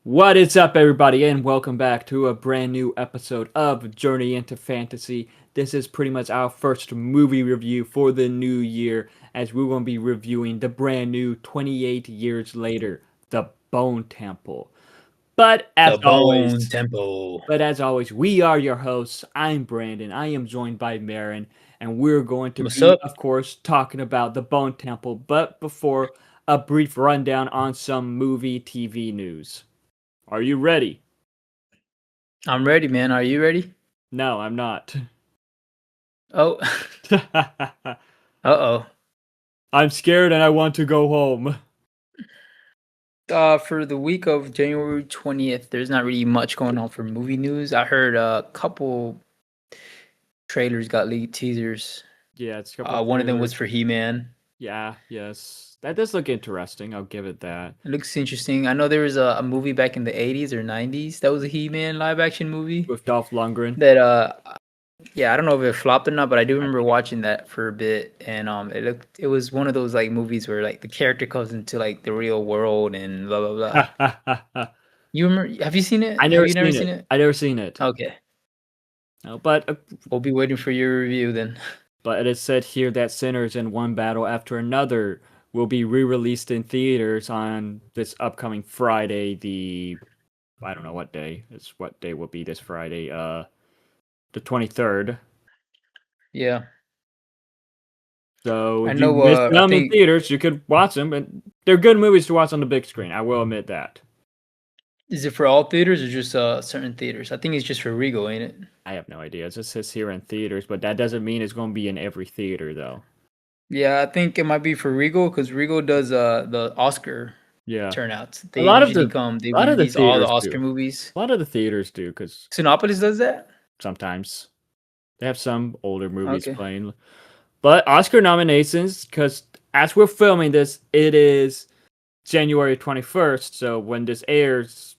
What is up, everybody, and welcome back to a brand new episode of Journey into Fantasy. This is pretty much our first movie review for the new year, as we're going to be reviewing the brand new 28 Years Later, The Bone Temple. But The as Bone always, Temple. we are your hosts. I'm Brandon. I am joined by Marin, and we're going to What's be, up? of course, talking about The Bone Temple. But before, a brief rundown on some movie TV news. Are you ready? I'm ready, man. Are you ready? No, I'm not. Oh, uh-oh. I'm scared and I want to go home. For the week of January 20th, there's not really much going on for movie news. I heard a couple trailers got leaked, teasers. Yeah, it's a couple One of them was trailers. for He-Man. Yeah, yes. That does look interesting. I'll give it that. It looks interesting. I know there was a movie back in the 80s or 90s that was a He-Man live action movie With Dolph Lundgren. that yeah, I don't know if it flopped or not, but I do I remember watching that for a bit, and it was one of those like movies where like the character comes into like the real world and blah blah blah. You remember? Have you seen it? I Have never you never seen seen it. it? I never seen it. Okay, No, but we'll be waiting for your review then. it is said here that Sinners in One Battle After Another will be re-released in theaters on this upcoming Friday. I don't know what day. What day will be this Friday? The 23rd. Yeah, So I if you know. missed I them in think theaters, you could watch them, and they're good movies to watch on the big screen. I will admit that. is it for all theaters or just certain theaters? I think it's just for Regal, ain't it? I have no idea. It just says here in theaters, but that doesn't mean it's going to be in every theater, though. Yeah, I think it might be for Regal because Regal does the Oscar Yeah, turnouts. a They lot of usually the come. They a lot of the release all the theaters Oscar do. movies. A lot of the theaters do, because Sinopolis does that. sometimes they have some older movies Okay. playing. But Oscar nominations, because as we're filming this, it is January 21st. So when this airs,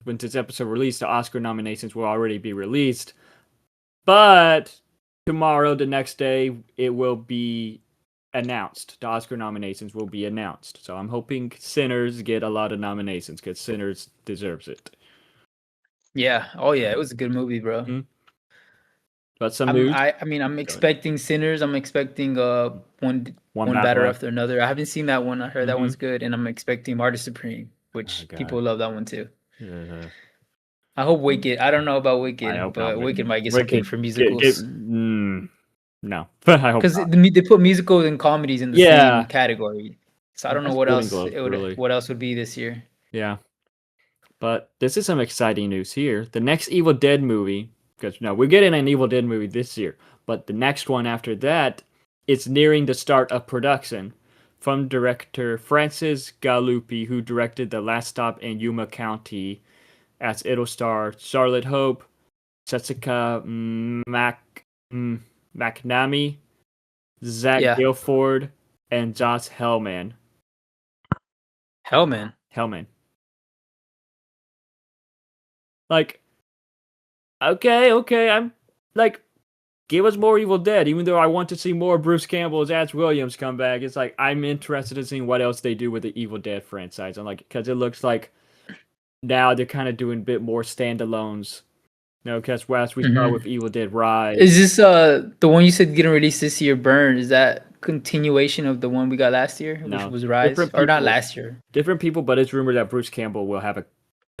when this episode released, the Oscar nominations will already be released. But tomorrow, the next day, it will be announced. The Oscar nominations will be announced. So I'm hoping Sinners get a lot of nominations because Sinners deserves it. Yeah. Oh yeah, it was a good movie, bro. Mhm. But some news. I mean, I'm expecting Sinners. I'm expecting one One one battle batter left. after another. I haven't seen that one. I heard that Mhm. one's good, and I'm expecting Martyr Supreme, Oh, which God. people love that one too. Uh, I hope Wicked. I don't know about I Wicked, hope not. but Wicked might get something Wicked. for musicals No. I hope because not. they put musicals and comedies in the same Yeah. category. So I don't know That's what Golden else Globes, really. what else would be this year. Yeah. But this is some exciting news here. The next Evil Dead movie, because no, we're getting an Evil Dead movie this year, but the next one after that, it's nearing the start of production. From director Francis Gallupi, who directed The Last Stop in Yuma County, as it'll star Charlotte Hope, Jessica McNamee, Zach Yeah, Guilford, and Josh Hellman. Hellman. Hellman. Like, okay, I'm like, give us more Evil Dead, even though I want to see more Bruce Campbell as Ash Williams come back. It's like, I'm interested in seeing what else they do with the Evil Dead franchise. I'm like, because it looks like now they're kind of doing a bit more standalones. No, because as we saw with Evil Dead Rise. Is this the one you said getting released this year? Burn, is that continuation of the one we got last year, which No, was Rise, different or not people. last year? Different people, but it's rumored that Bruce Campbell will have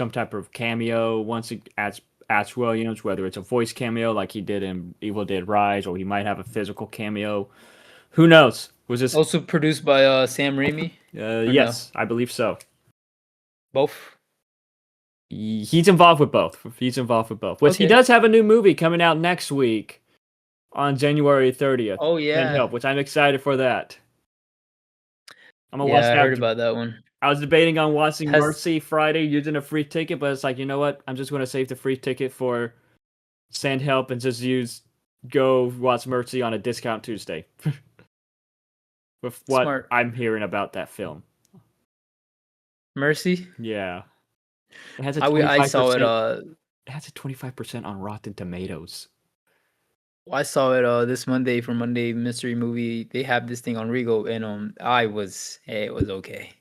some type of cameo once it adds Ash Williams, whether it's a voice cameo like he did in Evil Dead Rise, or he might have a physical cameo. Who knows? Was this Also produced by Sam Raimi? Or no? yes, I believe so. Both. He's involved with both. Which he Okay. does have a new movie coming out next week on January 30th. Oh Send yeah. Help, which I'm excited for that. I'm gonna watch Yeah, I that. heard about that one. I was debating on watching Has Mercy Friday using a free ticket, but it's like, you know what? I'm just gonna save the free ticket for Send Help and just go watch Mercy on a discount Tuesday. With what smart. I'm hearing about that film. Mercy? Yeah. It has a I 25%. saw it It has a 25% on Rotten Tomatoes. I saw it this Monday for Monday Mystery Movie. They have this thing on Regal, and it was okay.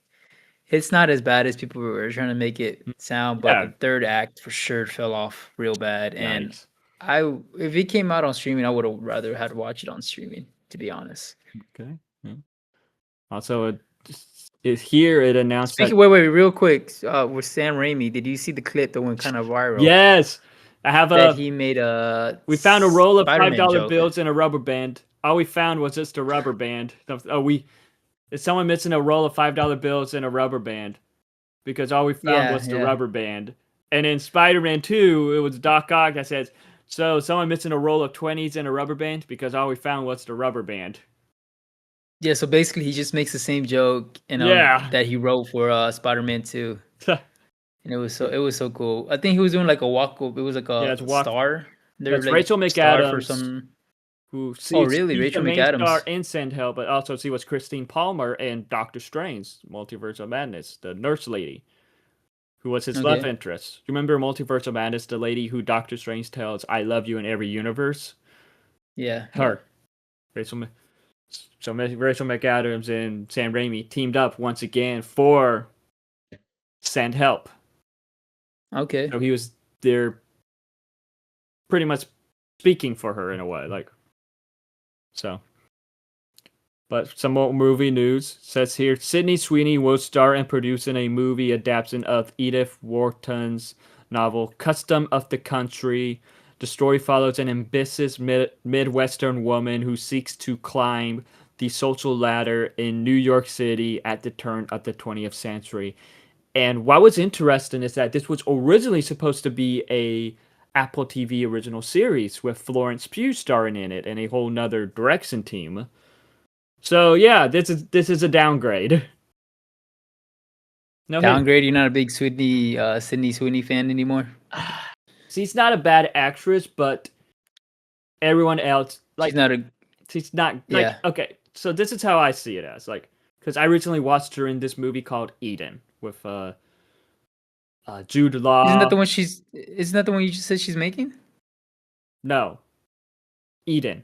It's not as bad as people were trying to make it sound, but Yeah, the third act for sure fell off real bad. And nice. if it came out on streaming, I would have rather had watched it on streaming, to be honest. Okay. Yeah. Also, it announced that Speaking, wait, real quick, with Sam Raimi, did you see the clip that went kind of viral yes, I have that a. he made a We found a roll of Spider-Man $5 joke? bills and a rubber band. All we found was just a rubber band. Is someone missing a roll of $5 bills and a rubber band? Because all we found Yeah, was the yeah. rubber band. And in Spider-Man 2, it was Doc Ock that says, "So someone missing a roll of 20s and a rubber band because all we found was the rubber band." Yeah, so basically he just makes the same joke Yeah. that he wrote for Spider-Man 2. And it was so cool. I think he was doing like a walk up. It was like Yeah, a it's star. They're That's like Rachel star for McAdams, some. who Oh, she's really? the Rachel main star McAdams. in Sandhell, but also she was Christine Palmer in Doctor Strange, Multiverse of Madness, the nurse lady, who was his love Okay. interest. You remember Multiverse of Madness, the lady who Doctor Strange tells, "I love you" in every universe? Yeah. Her. Rachel, Rachel McAdams and Sam Raimi teamed up once again for Send Help. Okay. So he was there pretty much speaking for her in a way. So. But some more movie news says here Sydney Sweeney will star and produce in a movie adaptation of Edith Wharton's novel Custom of the Country. The story follows an ambitious Midwestern woman who seeks to climb the social ladder in New York City at the turn of the 20th century. And what was interesting is that this was originally supposed to be a Apple TV original series with Florence Pugh starring in it and a whole nother direction team. So yeah, this is a downgrade. No hate. Downgrade. You're not a big Sydney Sweeney fan anymore. She's not a bad actress, but everyone else She's not a. she's not Yeah. okay. So this is how I see it as because I recently watched her in this movie called Eden with Jude Law. Isn't that the one she's? Isn't that the one you just said she's making? No, Eden.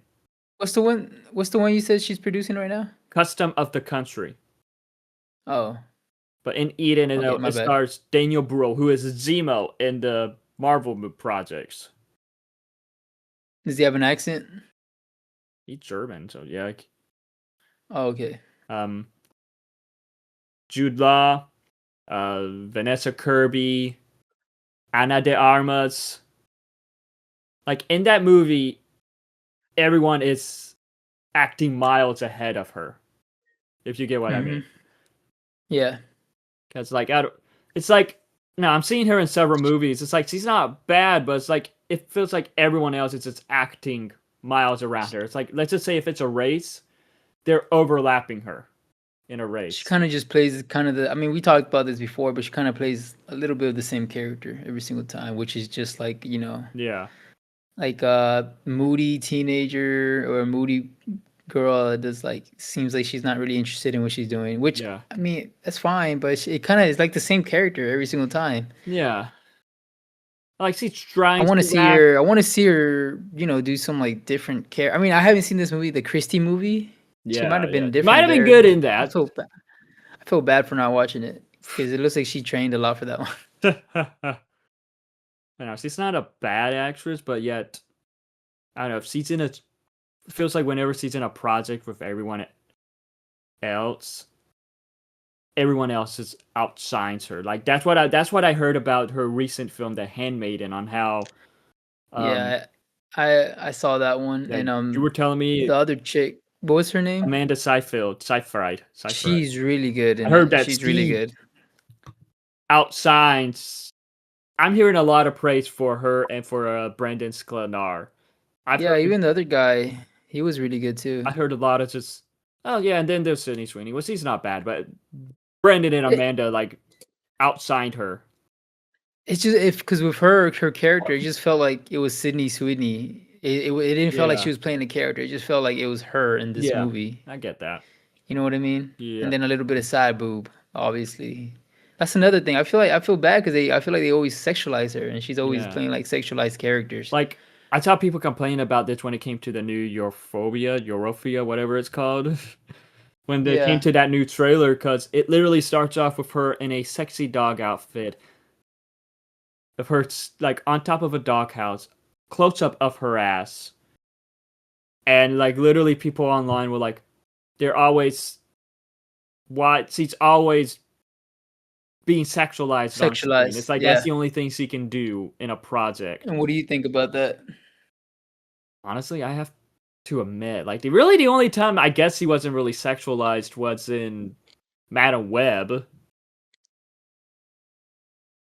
What's the one? What's the one you said she's producing right now? Custom of the Country. Oh. But in Eden, Okay, my it bad. stars Daniel Bruhl, who is Zemo in the Marvel projects. Does he have an accent? He's German, so yeah. Oh, okay. Jude Law, Vanessa Kirby, Ana de Armas. Like in that movie, everyone is acting miles ahead of her. If you get what I mean. Yeah. Because it's like no, I'm seeing her in several movies. It's like she's not bad, but it's like it feels like everyone else is just acting miles around her. It's like let's just say if it's a race, they're overlapping her in a race. She kind of just plays kind of the. I mean, we talked about this before, but she kind of plays a little bit of the same character every single time, which is just like Yeah. like a moody teenager or a moody girl that does seems like she's not really interested in what she's doing. Which Yeah. I mean, that's fine, but it kind of is like the same character every single time. Yeah. Like she's trying. I want to see her. I want to see her. Do some like different care. I mean, I haven't seen this movie, the Christie movie. Yeah, She might have been yeah. different. Might have been there. good in that. I feel bad for not watching it because it looks like she trained a lot for that one. I know she's not a bad actress, but yet I don't know if she's in a. It feels like whenever she's in a project with everyone else just outshines her. Like that's what I heard about her recent film, The Handmaiden, on how. Yeah, I saw that one, Yeah, and you were telling me the other chick. What was her name? Amanda Seyfried. She's really good. I heard that she's really good. Outshines. I'm hearing a lot of praise for her and for Brendan Sklenar. Even the other guy, he was really good too. I heard a lot of just, oh yeah, and then there's Sydney Sweeney. Well, she's not bad, but Brendan and Amanda outshined her. It's just because with her character, it just felt like it was Sydney Sweeney. It didn't feel like she was playing a character. It just felt like it was her in this movie. I get that. You know what I mean? Yeah. And then a little bit of side boob, obviously. That's another thing. I feel bad because I feel like they always sexualize her, and she's always playing like sexualized characters. Like I saw people complain about this when it came to the new Europhobia, whatever it's called. when they came Yeah. to that new trailer, because it literally starts off with her in a sexy dog outfit, of her like on top of a doghouse, close up of her ass, and like literally people online were like, they're always why she's always being sexualized on screen. It's Sexualized. like that's Yeah. the only thing she can do in a project. And what do you think about that? Honestly, I have to admit, like the only time I guess he wasn't really sexualized was in Madam Web.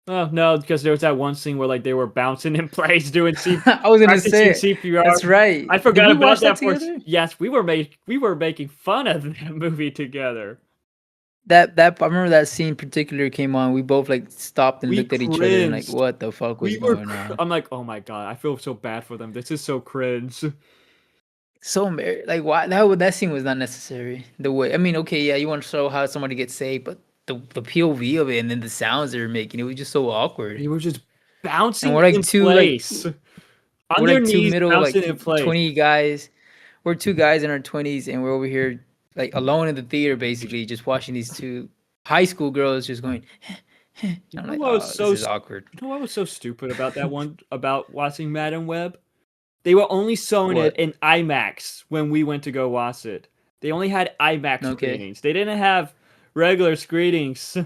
Oh no, because there was that one scene where like they were bouncing in place doing I was gonna practicing say CPR. that's right. I Did forgot we about watch that. that together? Yes, we were making fun of that movie together. That I remember that scene particular came on. We both like stopped and We looked at each other and like, cringed. what the fuck was going on? I'm like, oh my god, I feel so bad for them. This is so cringe. So like why that scene was not necessary. The way I mean, okay, yeah, you want to show how somebody gets saved, but the POV of it and then the sounds they were making, it was just so awkward. They were just And bouncing we're like in two place. On we're their like two knees, middle bouncing like in place. 20 guys. We're two guys in our 20s and we're over here like alone in the theater basically just watching these two high school girls just going I'm like, oh, this is awkward. You know what was so stupid about that one about watching Madam Web? They were only showing it What? in IMAX when we went to go watch it. They only had IMAX Okay. screenings. They didn't have regular screenings.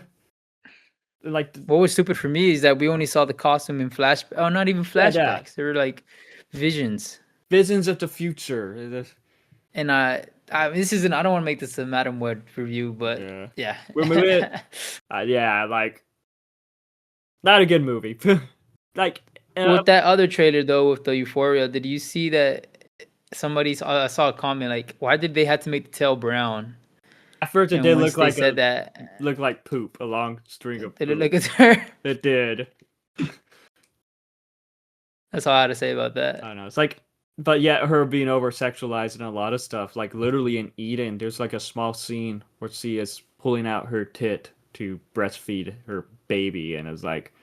Like What was stupid for me is that we only saw the costume in not even flashbacks. They were like visions. visions of the future. And this isn't. I don't want to make this a Madam Web review, but yeah. We're moving. Yeah, like not a good movie. Like with that other trailer though, with the Euphoria, did you see that I saw a comment like, why did they have to make the tail brown? At first, it And did once look like they said that, looked like poop, a long string of. did Poop. it look at her? It did. That's all I had to say about that. I don't know. It's like, but yet her being over sexualized in a lot of stuff. Like literally in Eden, there's like a small scene where she is pulling out her tit to breastfeed her baby, and it's like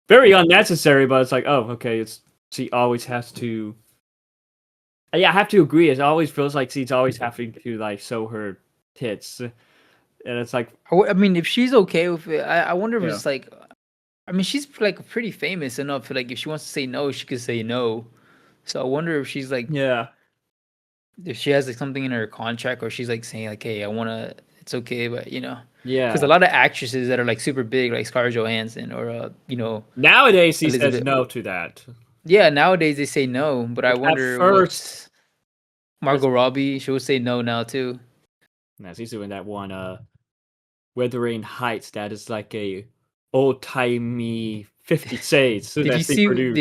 very unnecessary. But it's like, oh, okay. She always has to. Yeah, I have to agree. It always feels like she's always having to like show her tits, and it's like, I mean, if she's okay with it, I wonder if it's like, I mean, she's like pretty famous enough. Like, if she wants to say no, she could say no. So I wonder if she's like, if she has like something in her contract, or she's like saying like, hey, I wanna, it's okay, but because a lot of actresses that are like super big, like Scarlett Johansson, or nowadays she says no to that. Yeah, nowadays they say no, but I wonder first Margot Robbie, she would say no now too. No, she's doing that one Wuthering Heights that is like a old-timey 50 Shades. Did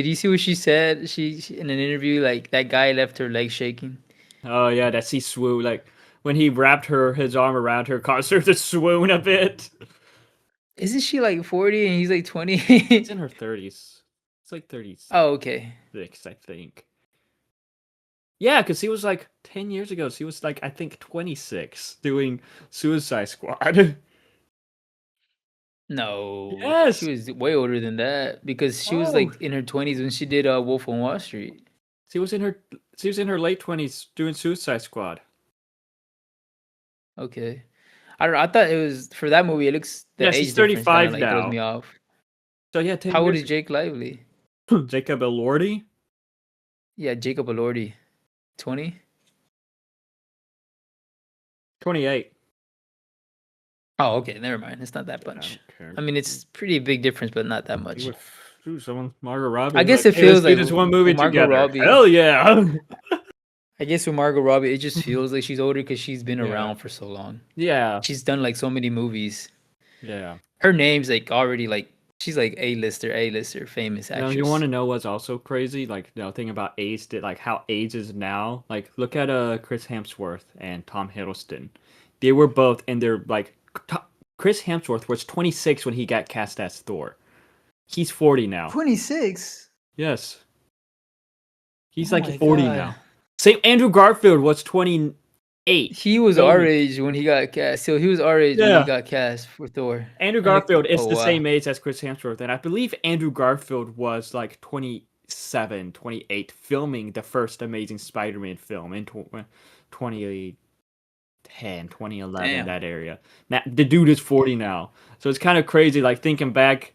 you see what she said? She in an interview, like that guy left her legs shaking. Oh yeah, that she swooned, like when he wrapped his arm around her, caused her to swoon a bit. Isn't she like 40 and he's like 20? She's in her 30s. It's like 30s. Oh, okay. 6, I think. Yeah, because he was like 10 years ago. She was like, I think 26 doing Suicide Squad. No. Yes. She was way older than that because she was like in her 20s when she did Wolf on Wall Street. She was in her late 20s doing Suicide Squad. Okay. I don't know. I thought it was for that movie. It looks she's 35 now. Throws me off. So yeah, how old is Jake Lively? Jacob Elordi? Yeah, Jacob Elordi. 20? 28. Oh, okay. Never mind. It's not that much. I mean, it's pretty big difference, but not that much. Someone, Margot Robbie. I guess it feels like this one movie Margot together. Robbie. Hell yeah. I guess with Margot Robbie, it just feels like she's older because she's been around for so long. Yeah. She's done like so many movies. Yeah. Her name's like already like, she's like A-lister, famous actress. You want to know what's also crazy? Like, thing about age, like how age is now. Like, look at Chris Hemsworth and Tom Hiddleston. They were both in their, like, Chris Hemsworth was 26 when he got cast as Thor. He's 40 now. 26? Yes. He's like 40 now. Same, Andrew Garfield was 28. He was our age when he got cast. So he was our age when he got cast for Thor. Andrew Garfield is the same age as Chris Hemsworth. And I believe Andrew Garfield was like 27, 28, filming the first Amazing Spider-Man film in 2013, 2010, 2011, that area. Now, the dude is 40 now. So it's kind of crazy, like, thinking back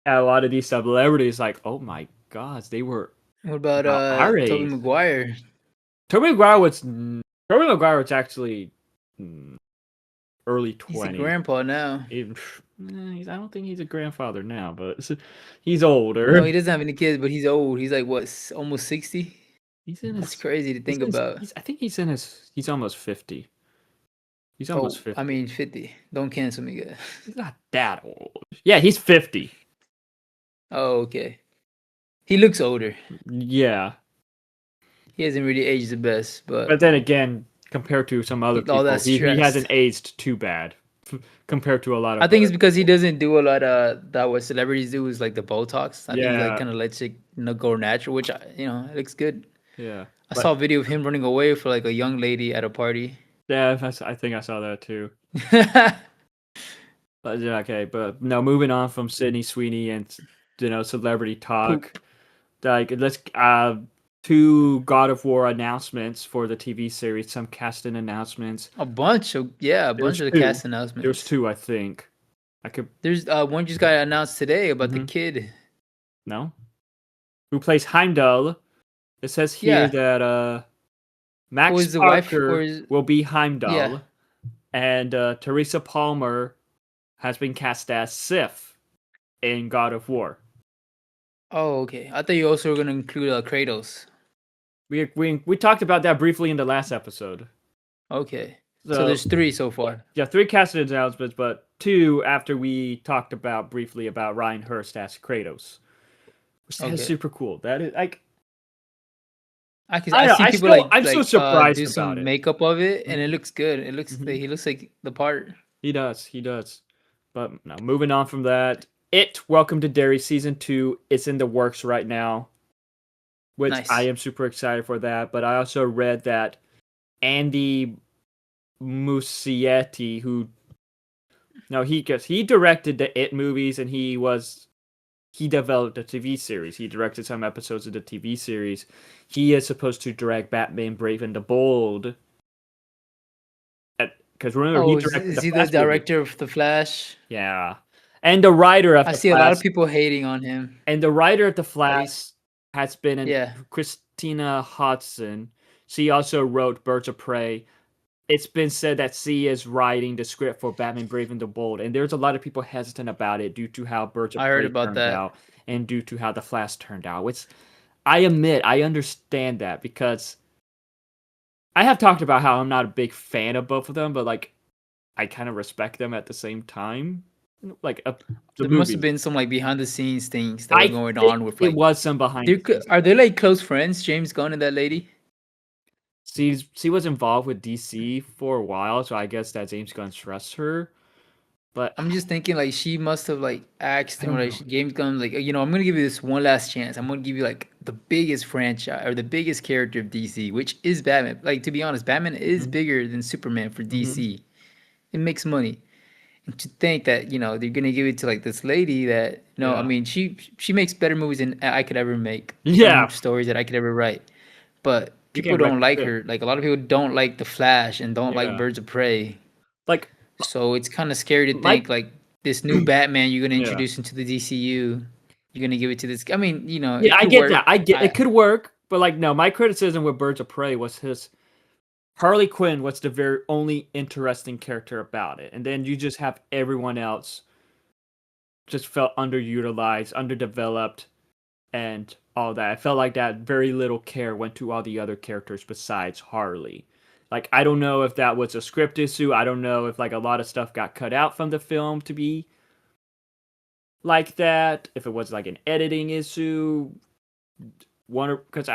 at a lot of these celebrities, like, oh my gosh, they were. What about Tobey Maguire? Tobey Maguire was actually early 20s. He's a grandpa now. I don't think he's a grandfather now, but he's older. No, he doesn't have any kids, but he's old. He's like, what, almost 60? That's crazy to think about. I think he's almost 50. He's almost 50. I mean, 50. Don't cancel me, guys. He's not that old. Yeah, he's 50. Oh, okay. He looks older. Yeah. He hasn't really aged the best, but... But then again, compared to some other people, he hasn't aged too bad compared to a lot of... I think it's because he doesn't do a lot of that what celebrities do is like the Botox. I think he like kind of lets it go natural, which, it looks good. Yeah. I saw a video of him running away for like a young lady at a party. Yeah, I think I saw that too. But okay, but no, moving on from Sydney Sweeney and celebrity talk. Like let's 2 God of War announcements for the TV series, some casting announcements. A bunch of the cast announcements. There's 2, I think. There's one just got announced today about the kid. No? Who plays Heimdall. It says here that Max Parker will be Heimdall. Yeah. And Teresa Palmer has been cast as Sif in God of War. Oh, okay. I thought you also were going to include Kratos. We talked about that briefly in the last episode. Okay. So there's 3 so far. Yeah, 3 casting announcements, but 2 after we talked briefly about Ryan Hurst as Kratos. Which is super cool. That is like... I see people I'm so surprised do some makeup of it, and it looks good. It looks he looks like the part. He does. But now moving on from that, Welcome to Derry season 2. It's in the works right now, which I am super excited for that. But I also read that Andy Muschietti, he directed the It movies, and he developed a TV series. He directed some episodes of the TV series. He is supposed to direct Batman Brave and the Bold. Because remember, he directed is he the director of The Flash? Yeah. And the writer of The Flash. I see a lot of people hating on him. And the writer of The Flash has been Christina Hodson. She also wrote Birds of Prey. It's been said that she is writing the script for Batman Brave and the Bold, and there's a lot of people hesitant about it due to how Birds of Prey turned out and due to how The Flash turned out. Which I admit, I understand that because I have talked about how I'm not a big fan of both of them, but like I kind of respect them at the same time. Like there must have been some like behind the scenes things that were going on with it was some behind. Are they like close friends, James Gunn and that lady? She was involved with DC for a while, so I guess that James Gunn trusts her. But I'm just thinking like she must have like asked him, like James Gunn, like I'm gonna give you this one last chance. I'm gonna give you like the biggest franchise or the biggest character of DC, which is Batman. Like to be honest, Batman is bigger than Superman for DC. It makes money. And to think that they're gonna give it to like this lady that I mean she makes better movies than I could ever make. Stories that I could ever write, but people don't like her. Like a lot of people don't like The Flash and don't like Birds of Prey. Like so, it's kind of scary to think like this new Batman you're gonna introduce into the DCU. You're gonna give it to this. I mean, I get that. It could work, but like no, my criticism with Birds of Prey was his. Harley Quinn was the very only interesting character about it. And then you just have everyone else just felt underutilized, underdeveloped, and all that. I felt like that very little care went to all the other characters besides Harley. Like, I don't know if that was a script issue. I don't know if like a lot of stuff got cut out from the film to be like that. If it was like an editing issue. Because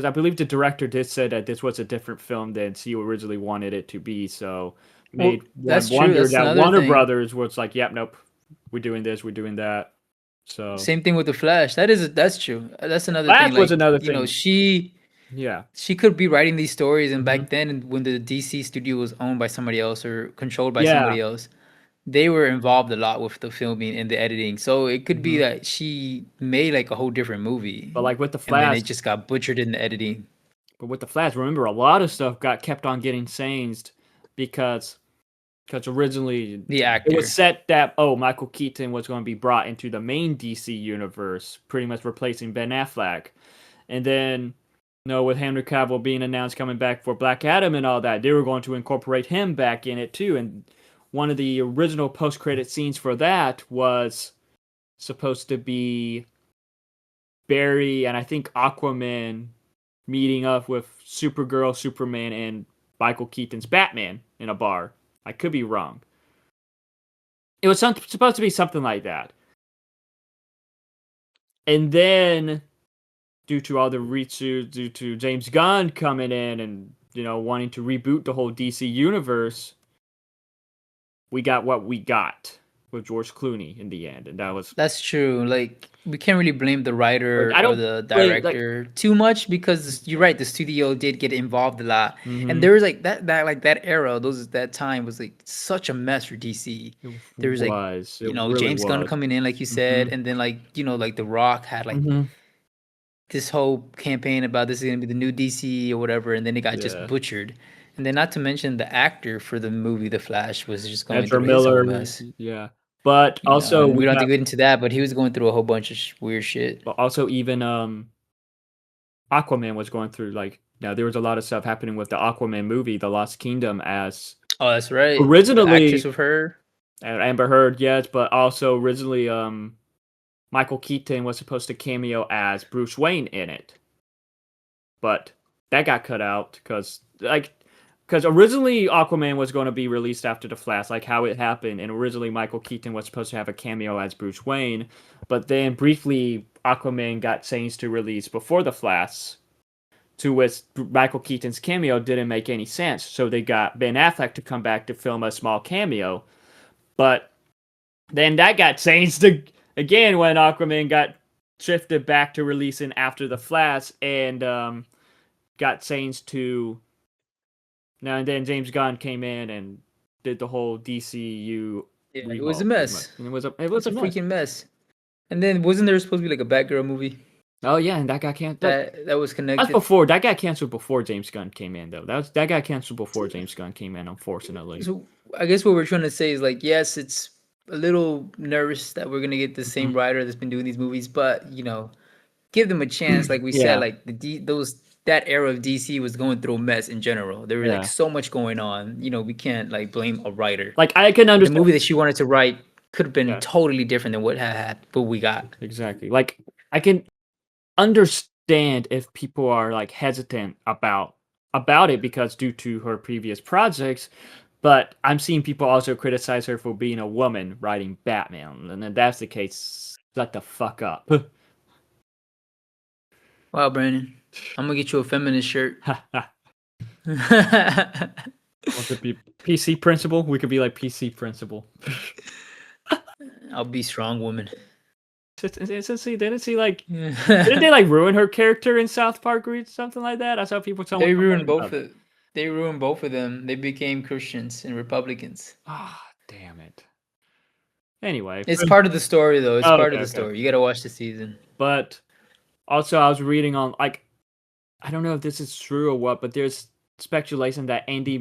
I believe the director did say that this was a different film than she originally wanted it to be, so made wonder that Warner Brothers was like, "Yep, nope, we're doing this, we're doing that." So same thing with the Flash. That's true. That's another thing. Flash was another thing. She could be writing these stories, and back then, when the DC studio was owned by somebody else or controlled by somebody else, they were involved a lot with the filming and the editing. So it could be that she made like a whole different movie. But like with the Flash, and then it just got butchered in the editing. But with the Flash, remember a lot of stuff got kept on getting changed because originally the actor, it was set that Michael Keaton was going to be brought into the main DC universe, pretty much replacing Ben Affleck, and then with Henry Cavill being announced coming back for Black Adam and all that, they were going to incorporate him back in it too. And one of the original post-credit scenes for that was supposed to be Barry and I think Aquaman meeting up with Supergirl, Superman, and Michael Keaton's Batman in a bar. I could be wrong. It was supposed to be something like that. And then, due to all the reshoots, due to James Gunn coming in and, wanting to reboot the whole DC universe, we got what we got with George Clooney in the end. And that's true. Like, we can't really blame the writer or the director too much, because you're right, the studio did get involved a lot. Mm-hmm. And there was that era, that time was like such a mess for DC. There was really James Gunn coming in, like you said, mm-hmm. and then like The Rock had mm-hmm. this whole campaign about this is gonna be the new DC or whatever, and then it got just butchered. And then not to mention the actor for the movie The Flash was just going through his own mess. Yeah. But also, we don't have to get into that, but he was going through a whole bunch of weird shit. But also, even Aquaman was going through, there was a lot of stuff happening with the Aquaman movie, The Lost Kingdom, as... Oh, that's right. Originally... The actress with her. Amber Heard, yes, but also originally Michael Keaton was supposed to cameo as Bruce Wayne in it. But that got cut out because originally Aquaman was going to be released after The Flash, like how it happened, and originally Michael Keaton was supposed to have a cameo as Bruce Wayne, but then briefly Aquaman got changed to release before The Flash, to which Michael Keaton's cameo didn't make any sense, so they got Ben Affleck to come back to film a small cameo, but then that got changed again when Aquaman got shifted back to releasing after The Flash, and got changed to... Now and then James Gunn came in and did the whole DCU. Yeah, it was a mess. It was a freaking mess. And then wasn't there supposed to be like a Batgirl movie? Oh yeah, and that got canceled. That was connected. That got canceled before James Gunn came in though. That got canceled before James Gunn came in, unfortunately. So I guess what we're trying to say is yes, it's a little nervous that we're gonna get the same writer that's been doing these movies, but give them a chance. Like we said, that era of DC was going through a mess in general. There was so much going on. We can't blame a writer. I can understand the movie that she wanted to write could have been totally different than what we got. Exactly. I can understand if people are hesitant about it because due to her previous projects, but I'm seeing people also criticize her for being a woman writing Batman, and if that's the case, shut the fuck up. Wow, Brandon. I'm gonna get you a feminist shirt. Want to be PC Principal? We could be like PC Principal. I'll be Strong Woman. Didn't they ruin her character in South Park or something like that? I saw people telling They ruined both of them. They became Christians and Republicans. Damn it. Anyway, it's part of the story though. It's part of the story. You gotta watch the season. But also, I was reading on I don't know if this is true or what, but there's speculation that Andy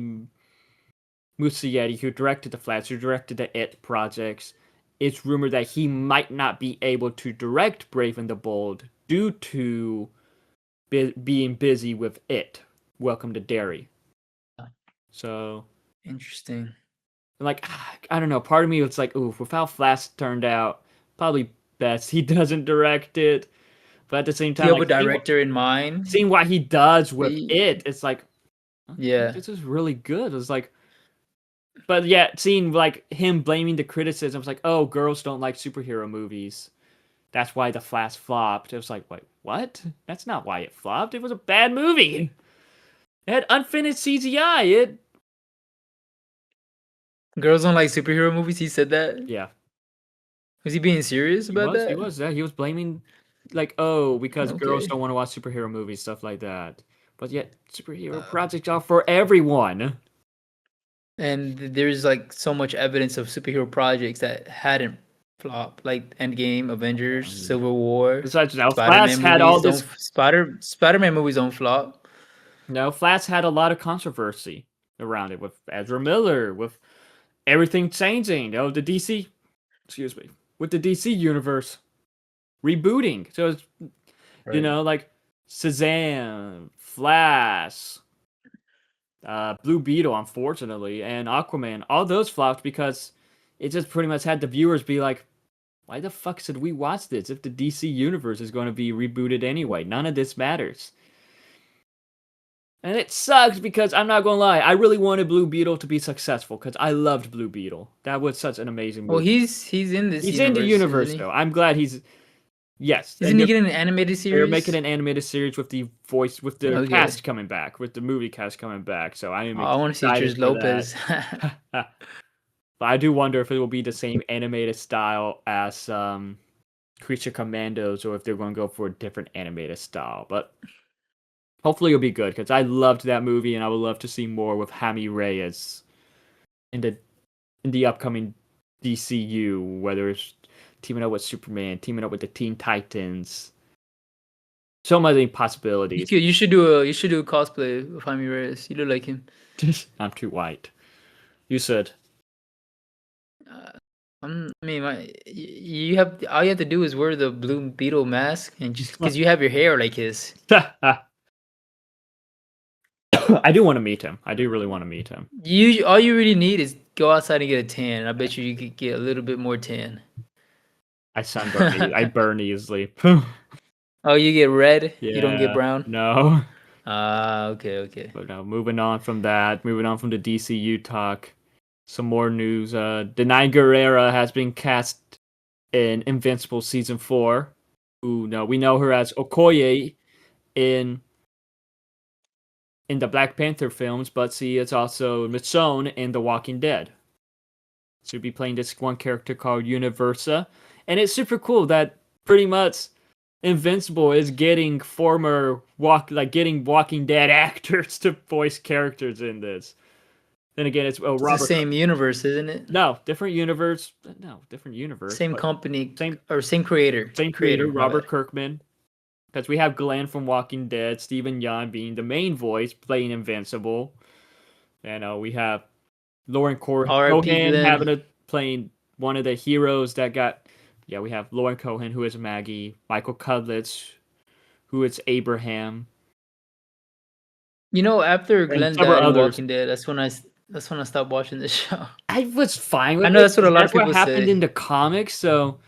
Muschietti, who directed The Flash, who directed the It projects, it's rumored that he might not be able to direct Brave and the Bold due to being busy with It, Welcome to Derry. So... Interesting. I don't know, part of me was ooh, with how Flash turned out, probably best he doesn't direct it. But at the same time, you have a director in mind. Seeing what he does with it, it's this is really good. It's but yeah, seeing him blaming the criticism, it's oh, girls don't like superhero movies. That's why The Flash flopped. It was wait, what? That's not why it flopped. It was a bad movie. It had unfinished CGI. Girls don't like superhero movies. He said that. Yeah. Was he being serious about that? He was. Yeah, he was blaming. Because girls don't want to watch superhero movies, stuff like that. But yet, superhero projects are for everyone. And there's so much evidence of superhero projects that hadn't flopped, like Endgame, Avengers, Civil War. Besides, now Flash had all this. Spider-Man movies don't flop. No, Flash had a lot of controversy around it with Ezra Miller, with everything changing. Oh, the DC, with the DC universe rebooting. So it's, like Shazam, Flash, Blue Beetle, unfortunately, and Aquaman. All those flopped because it just pretty much had the viewers be like, why the fuck should we watch this if the DC universe is going to be rebooted anyway? None of this matters. And it sucks because I'm not going to lie, I really wanted Blue Beetle to be successful because I loved Blue Beetle. That was such an amazing movie. Well, he's in this. He's in the universe though. I'm glad he's. Yes. Isn't he getting an animated series? They're making an animated series with the cast coming back, with the movie cast coming back. So I want to see George Lopez. But I do wonder if it will be the same animated style as Creature Commandos, or if they're going to go for a different animated style. But hopefully it'll be good because I loved that movie, and I would love to see more with Jaime Reyes in the upcoming DCU, whether it's teaming up with Superman, teaming up with the Teen Titans. So many possibilities. You should do a cosplay of Jaime Reyes. You look like him. I'm too white. You said. You have all you have to do is wear the Blue Beetle mask, and just because you have your hair like his. I do want to meet him. I do really want to meet him. All you really need is go outside and get a tan. I bet you could get a little bit more tan. I sunburn. I burn easily. Oh, you get red? Yeah, you don't get brown? No. Okay. But no, moving on from that, moving on from the DCU talk, some more news. Danai Gurira has been cast in Invincible Season 4. We know her as Okoye in the Black Panther films, but she is also Michonne in The Walking Dead. She'll be playing this one character called Universa. And it's super cool that pretty much Invincible is getting getting Walking Dead actors to voice characters in this. Then again, it's the same universe, isn't it? No, different universe. No, different universe. Same company, same creator. Same creator, Robert Kirkman. Because we have Glenn from Walking Dead, Stephen Yeun being the main voice, playing Invincible. And we have Lauren Cohan playing one of the heroes that got. Yeah, we have Lauren Cohan, who is Maggie, Michael Cudlitz, who is Abraham. After Glenn died in Walking Dead, that's when I stopped watching this show. I was fine with it. I know that's what a lot of people say. That's what happened in the comics. So,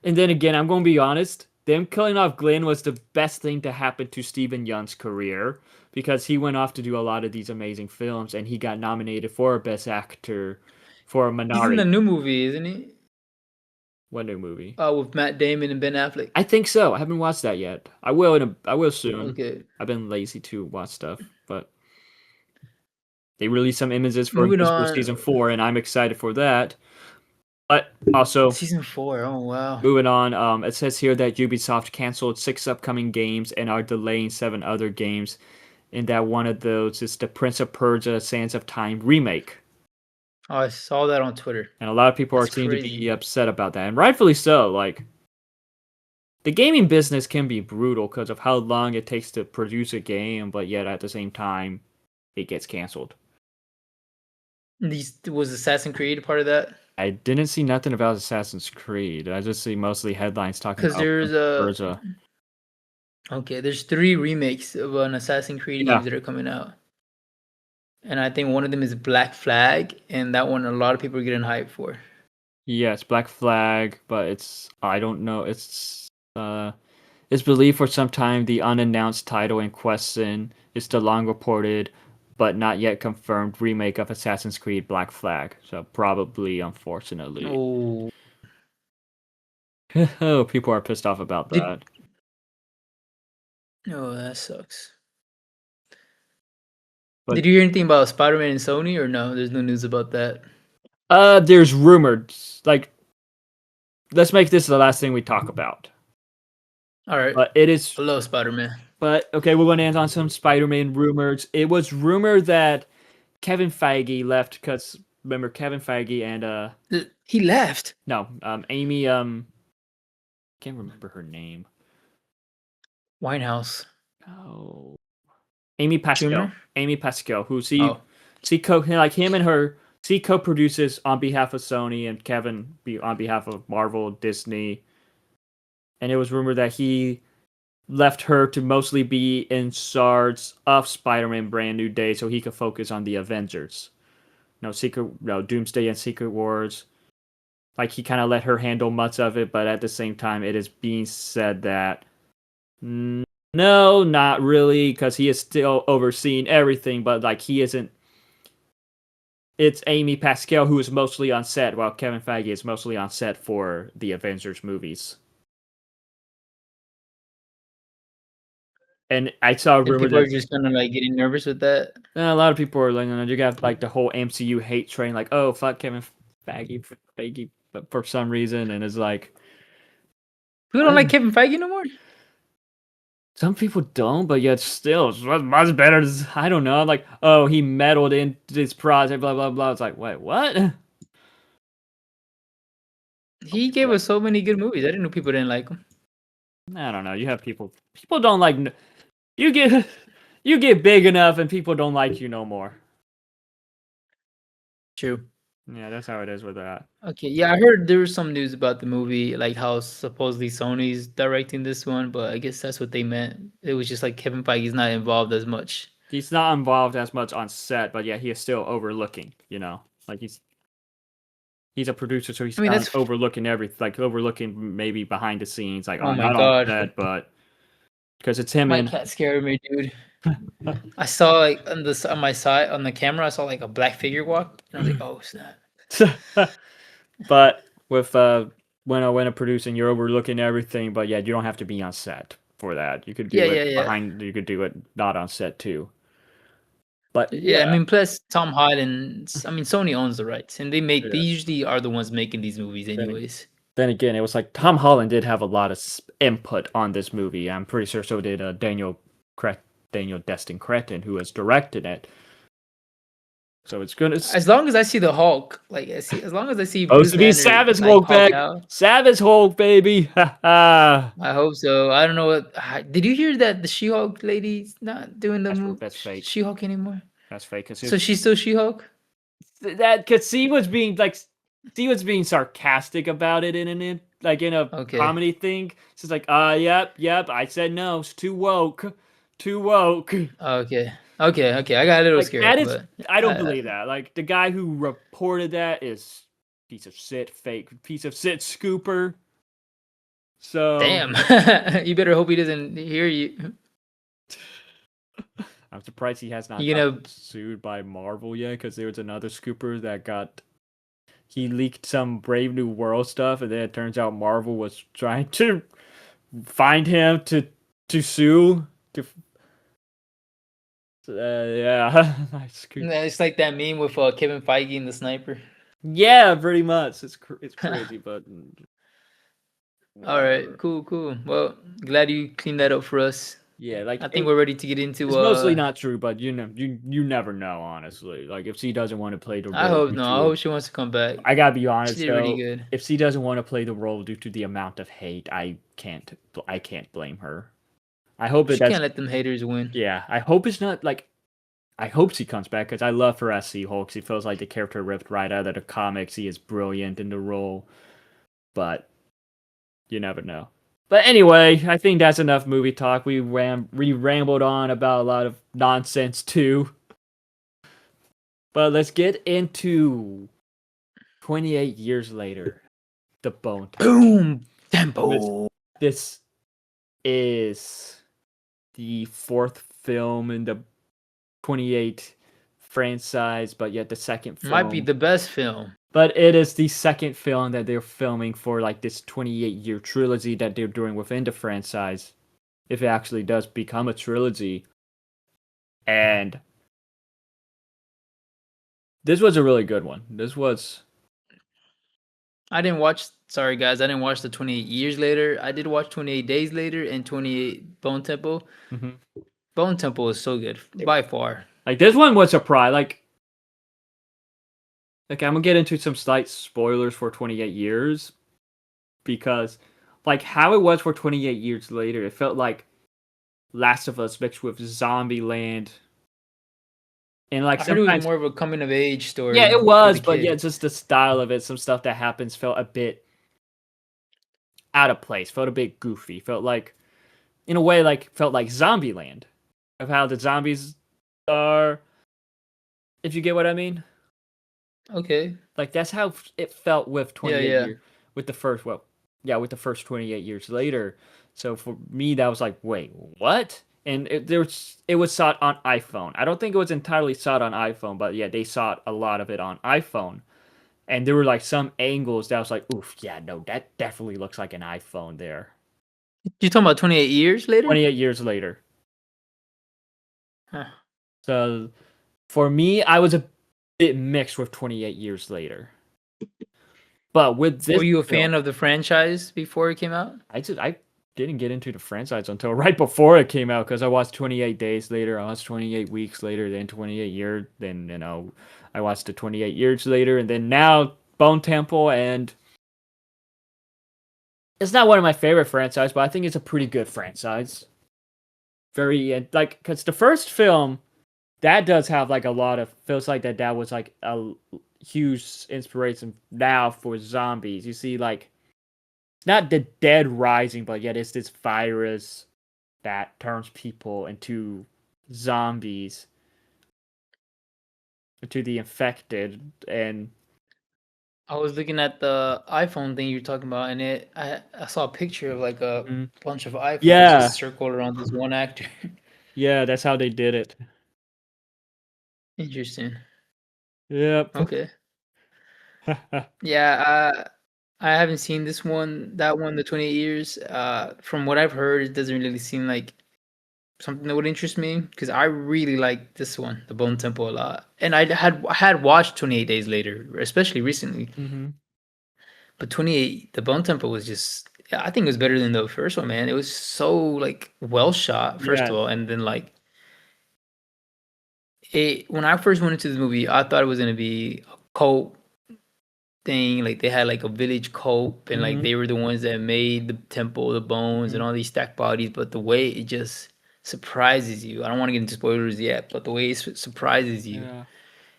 and then again, I'm going to be honest. Them killing off Glenn was the best thing to happen to Stephen Yeun's career because he went off to do a lot of these amazing films, and he got nominated for Best Actor for Minari. He's in a new movie, isn't he? What new movie? With Matt Damon and Ben Affleck. I think so. I haven't watched that yet. I will. I will soon. Okay. I've been lazy to watch stuff, but they released some images for Invincible Season 4, and I'm excited for that. But also Season 4. Oh wow. Moving on. It says here that Ubisoft canceled 6 upcoming games and are delaying 7 other games, and that one of those is the Prince of Persia: Sands of Time remake. Oh, I saw that on Twitter. And a lot of people seem to be upset about that. And rightfully so. Like, the gaming business can be brutal because of how long it takes to produce a game, but yet at the same time, it gets canceled. Was Assassin's Creed part of that? I didn't see nothing about Assassin's Creed. I just see mostly headlines talking about Persia. Okay, there's 3 remakes of an Assassin's Creed games that are coming out. And I think one of them is Black Flag, and that one a lot of people are getting hyped for. Yes, Black Flag, but I don't know. It's believed for some time the unannounced title in question is the long reported but not yet confirmed remake of Assassin's Creed Black Flag. So probably, unfortunately. Oh, people are pissed off about that. Oh, that sucks. But did you hear anything about Spider-Man and Sony, or no? There's no news about that. There's rumors. Like, let's make this the last thing we talk about. All right. But it is. Hello, Spider-Man. But okay, we're going to end on some Spider-Man rumors. It was rumored that Kevin Feige left because remember Kevin Feige and he left. No, Amy. Can't remember her name. Winehouse. Oh. Amy Pascal. Amy Pascal, who like him and her. She co-produces on behalf of Sony and Kevin on behalf of Marvel, Disney. And it was rumored that he left her to mostly be in charge of Spider-Man Brand New Day so he could focus on the Avengers. Doomsday and Secret Wars. Like, he kind of let her handle much of it, but at the same time, it is being said that no, not really, because he is still overseeing everything, but like he isn't. It's Amy Pascal who is mostly on set, while Kevin Feige is mostly on set for the Avengers movies. And I saw a rumor people are just kind of like getting nervous with that. A lot of people are like, you got like the whole MCU hate train, like, oh fuck Kevin Feige, but for some reason, and it's like, people don't like Kevin Feige no more. Some people don't, but yet still, it's much better. I don't know, like, oh, he meddled in this project, blah blah blah. It's like, wait, what? He gave us so many good movies. I didn't know people didn't like him. I don't know. You have people don't like. You get big enough, and people don't like you no more. True. Yeah, that's how it is with that. Okay, yeah, I heard there was some news about the movie, like how supposedly Sony's directing this one, but I guess that's what they meant. It was just like Kevin Feige's not involved as much. He's not involved as much on set, but yeah, he is still overlooking. Like he's a producer, so he's that's overlooking everything, like overlooking maybe behind the scenes, like oh my god, on set, but because it's him. My cat scared me, dude. I saw like on my side on the camera, I saw like a black figure walk, and I was like, oh snap. But with when producing, you're overlooking everything, but yeah, you don't have to be on set for that. You could do it behind. You could do it not on set too. But yeah, I mean, plus Tom Holland. I mean, Sony owns the rights, and they usually are the ones making these movies, anyways. Then again, it was like Tom Holland did have a lot of input on this movie. I'm pretty sure so did Daniel Destin Cretton, who has directed it. So it's gonna. As long as I see the Hulk, like as long as I see. Supposed to be Savage Hulk back. Savage Hulk, baby. I hope so. I don't know what. Did you hear that the She-Hulk lady's not doing the movie? That's fake. She-Hulk anymore. That's fake. So she's still She-Hulk. That because she was being sarcastic about it in a comedy thing. She's like, yep. I said no. It's too woke. Okay. I got a little scared. I don't believe that. Like, the guy who reported that is piece of shit scooper. So damn, you better hope he doesn't hear you. I'm surprised he has not been sued by Marvel yet, because there was another scooper that he leaked some Brave New World stuff, and then it turns out Marvel was trying to find him to sue. Yeah. It's like that meme with Kevin Feige and the sniper. Yeah, pretty much. It's crazy, but all right, cool. Well, glad you cleaned that up for us. Yeah, like I think we're ready to get into. It's mostly not true, but you never know, honestly. Like, if she doesn't want to play the role, I hope she wants to come back. I gotta be honest, she did really good. If she doesn't want to play the role due to the amount of hate, I can't blame her. I hope she can't let them haters win. Yeah, I hope it's not like. I hope she comes back, because I love her as She-Hulk. She feels like the character ripped right out of the comics. He is brilliant in the role, but you never know. But anyway, I think that's enough movie talk. We rambled on about a lot of nonsense too. But let's get into 28 years later, the Bone Temple. Boom! This is the fourth film in the 28 franchise, but yet the second film might be the best film. But it is the second film that they're filming for like this 28-year trilogy that they're doing within the franchise, if it actually does become a trilogy. And this was a really good one. I didn't watch. Sorry guys, I didn't watch the 28 years later. I did watch 28 Days Later and 28 Bone Temple. Mm-hmm. Bone Temple is so good by far. Like, this one was a surprise. Like, I'm gonna get into some slight spoilers for 28 years, because like how it was for 28 years later, it felt like Last of Us mixed with Zombieland And like I heard it sometimes was more of a coming of age yeah, story it for was, the but yeah, kid. just the style of it, some stuff that happens felt a bit out of place, felt a bit goofy, felt like in a way like felt like Zombieland of how the zombies are, if you get what I mean. Okay. Like that's how it felt with Yeah, 28 yeah. years with the first with the first 28 years later. So for me that was like, wait, what? And it was shot on iPhone. I don't think it was entirely shot on iPhone, but yeah, they shot a lot of it on iPhone. And there were like some angles that was like, oof, yeah, no, that definitely looks like an iPhone there. You talking about 28 years later? 28 years later. Huh. So for me, I was a bit mixed with 28 years later. But with this Were you a film, fan of the franchise before it came out? I didn't get into the franchise until right before it came out because I watched 28 Days Later, I watched 28 Weeks Later, then 28 Years, then I watched the 28 Years Later, and then now Bone Temple, and it's not one of my favorite franchises, but I think it's a pretty good franchise. Very like because the first film that does have like a lot of feels like that was like a huge inspiration now for zombies. You see like not the dead rising, but yet it's this virus that turns people into zombies, into the infected, and I was looking at the iPhone thing you're talking about, and I saw a picture of like a bunch of iPhones yeah, just circled around this one actor. yeah, that's how they did it. Interesting. Yep. Okay. Yeah, I haven't seen this one, that one, the 28 years. From what I've heard, it doesn't really seem like something that would interest me because I really like this one, The Bone Temple, a lot. And I had watched 28 Days Later, especially recently. hmm But 28, The Bone Temple was just, yeah, I think it was better than the first one, man. It was so like well shot, first Yeah. of all, and then like it when I first went into this movie, I thought it was gonna be a cult thing. Like they had like a village cult, and like hmm they were the ones that made the temple, the bones, and hmm all these stacked bodies. But the way it just surprises you, I don't want to get into spoilers yet, but the way it surprises you, Yeah.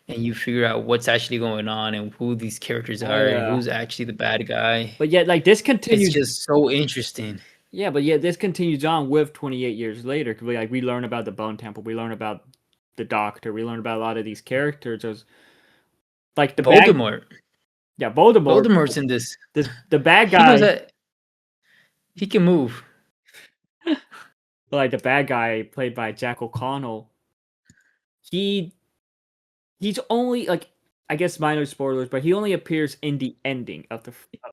and you figure out what's actually going on and who these characters Oh are and yeah. who's actually the bad guy. But yet, like this It's continues. just so interesting. Yeah, but yet this continues on with 28 years later. Cause we learn about the Bone Temple, we learn about the Doctor, we learn about a lot of these characters. As like the bad, Voldemort. yeah, Voldemort. Voldemort's in this. The bad He knows guy, that he can move. like the bad guy played by Jack O'Connell. He he's only like I guess minor spoilers, but he only appears in the ending of the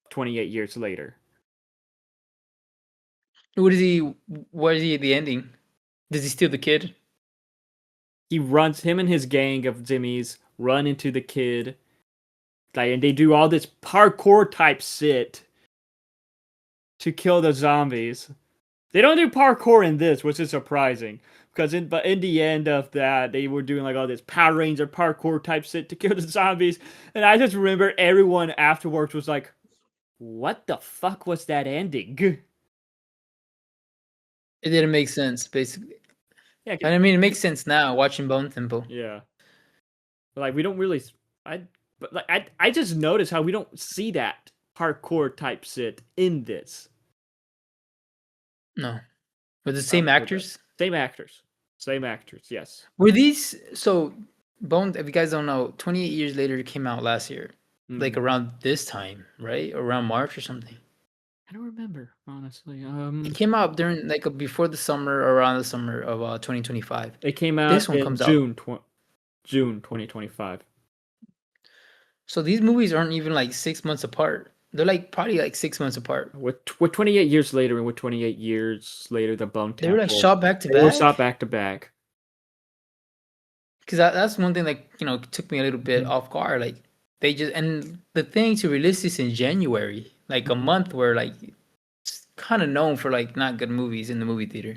28 years later. What is he? What is he at the ending? Does he steal the kid? He runs him and his gang of Zimmies run into the kid, like, and they do all this parkour type shit to kill the zombies. They don't do parkour in this, which is surprising. Because in the end of that, they were doing like all this Power Ranger parkour type shit to kill the zombies. And I just remember everyone afterwards was like, what the fuck was that ending? It didn't make sense, basically. Yeah, And I mean, it makes sense now watching Bone Temple. yeah. But like we don't really I just noticed how we don't see that parkour type shit in this. No, were the same actors? Same actors. Same actors, yes. Were these so Bone? If you guys don't know, 28 years later it came out last year, like around this time, right? Around March or something. I don't remember, honestly. It came out during like before the summer, around the summer of 2025. It came out This one in comes June out June 2025. So these movies aren't even like 6 months apart. They're like probably like 6 months apart. With 28 years later, and with 28 years later, the Bone Temple. They were like shot back to They were back. shot back to back. Because that's one thing that took me a little bit off guard. Like they just and the thing to release this in January, like a month where like it's kind of known for like not good movies in the movie theater.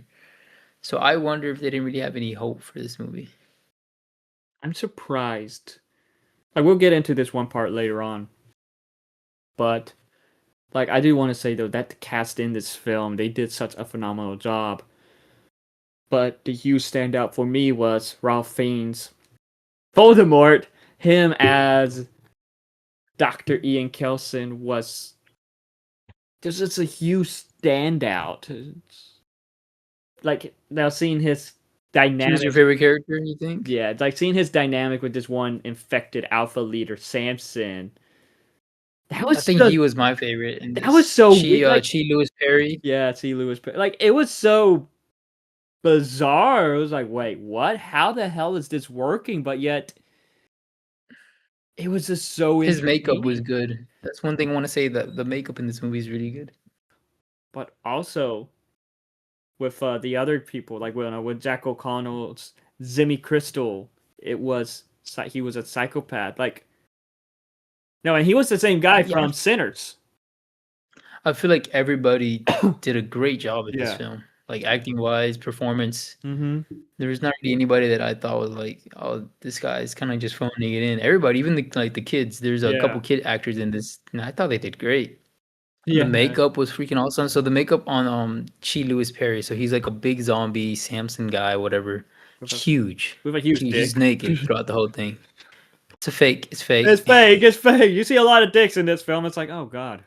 So I wonder if they didn't really have any hope for this movie. I'm surprised. I will get into this one part later on. But like I do want to say though that the cast in this film, they did such a phenomenal job. But the huge standout for me was Ralph Fiennes Voldemort, him as Dr. Ian Kelson was just a huge standout. Like now seeing his dynamic. He was your favorite character, you think? Yeah, like seeing his dynamic with this one infected alpha leader, Samson. That was. I think he was my favorite. That was so weird. Like, Chi Lewis Perry. Yeah, Chi Lewis Perry. Like it was so bizarre. It was like, wait, what? How the hell is this working? But yet, it was just so. His makeup was good. That's one thing I want to say. That the makeup in this movie is really good. But also, with the other people, like with Jack O'Connell's Zimmy Crystal, he was a psychopath. Like, no, and he was the same guy from Sinners. I feel like everybody did a great job in this film, like acting wise, performance. Mm-hmm. There was not really anybody that I thought was like, oh, this guy is kind of just phoning it in. Everybody, even the kids. There's a couple kid actors in this, and I thought they did great. Yeah. The makeup was freaking awesome. So the makeup on Chi Lewis Perry, so he's like a big zombie Samson guy, whatever. Huge. With a huge dick. He's naked throughout the whole thing. It's a fake. It's fake. It's fake. It's fake. You see a lot of dicks in this film. It's like, oh god.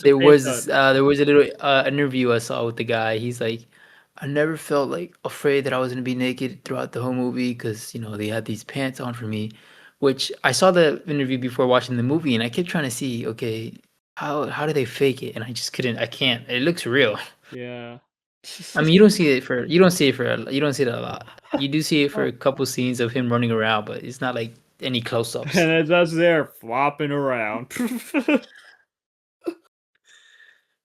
There was a little interview I saw with the guy. He's like, I never felt like afraid that I was gonna be naked throughout the whole movie because they had these pants on for me. Which I saw the interview before watching the movie, and I kept trying to see, okay, how do they fake it? And I just couldn't. I can't. It looks real. Yeah. I mean, you don't see it a lot. You do see it for a couple scenes of him running around, but it's not like any close-ups. And it's us there flopping around.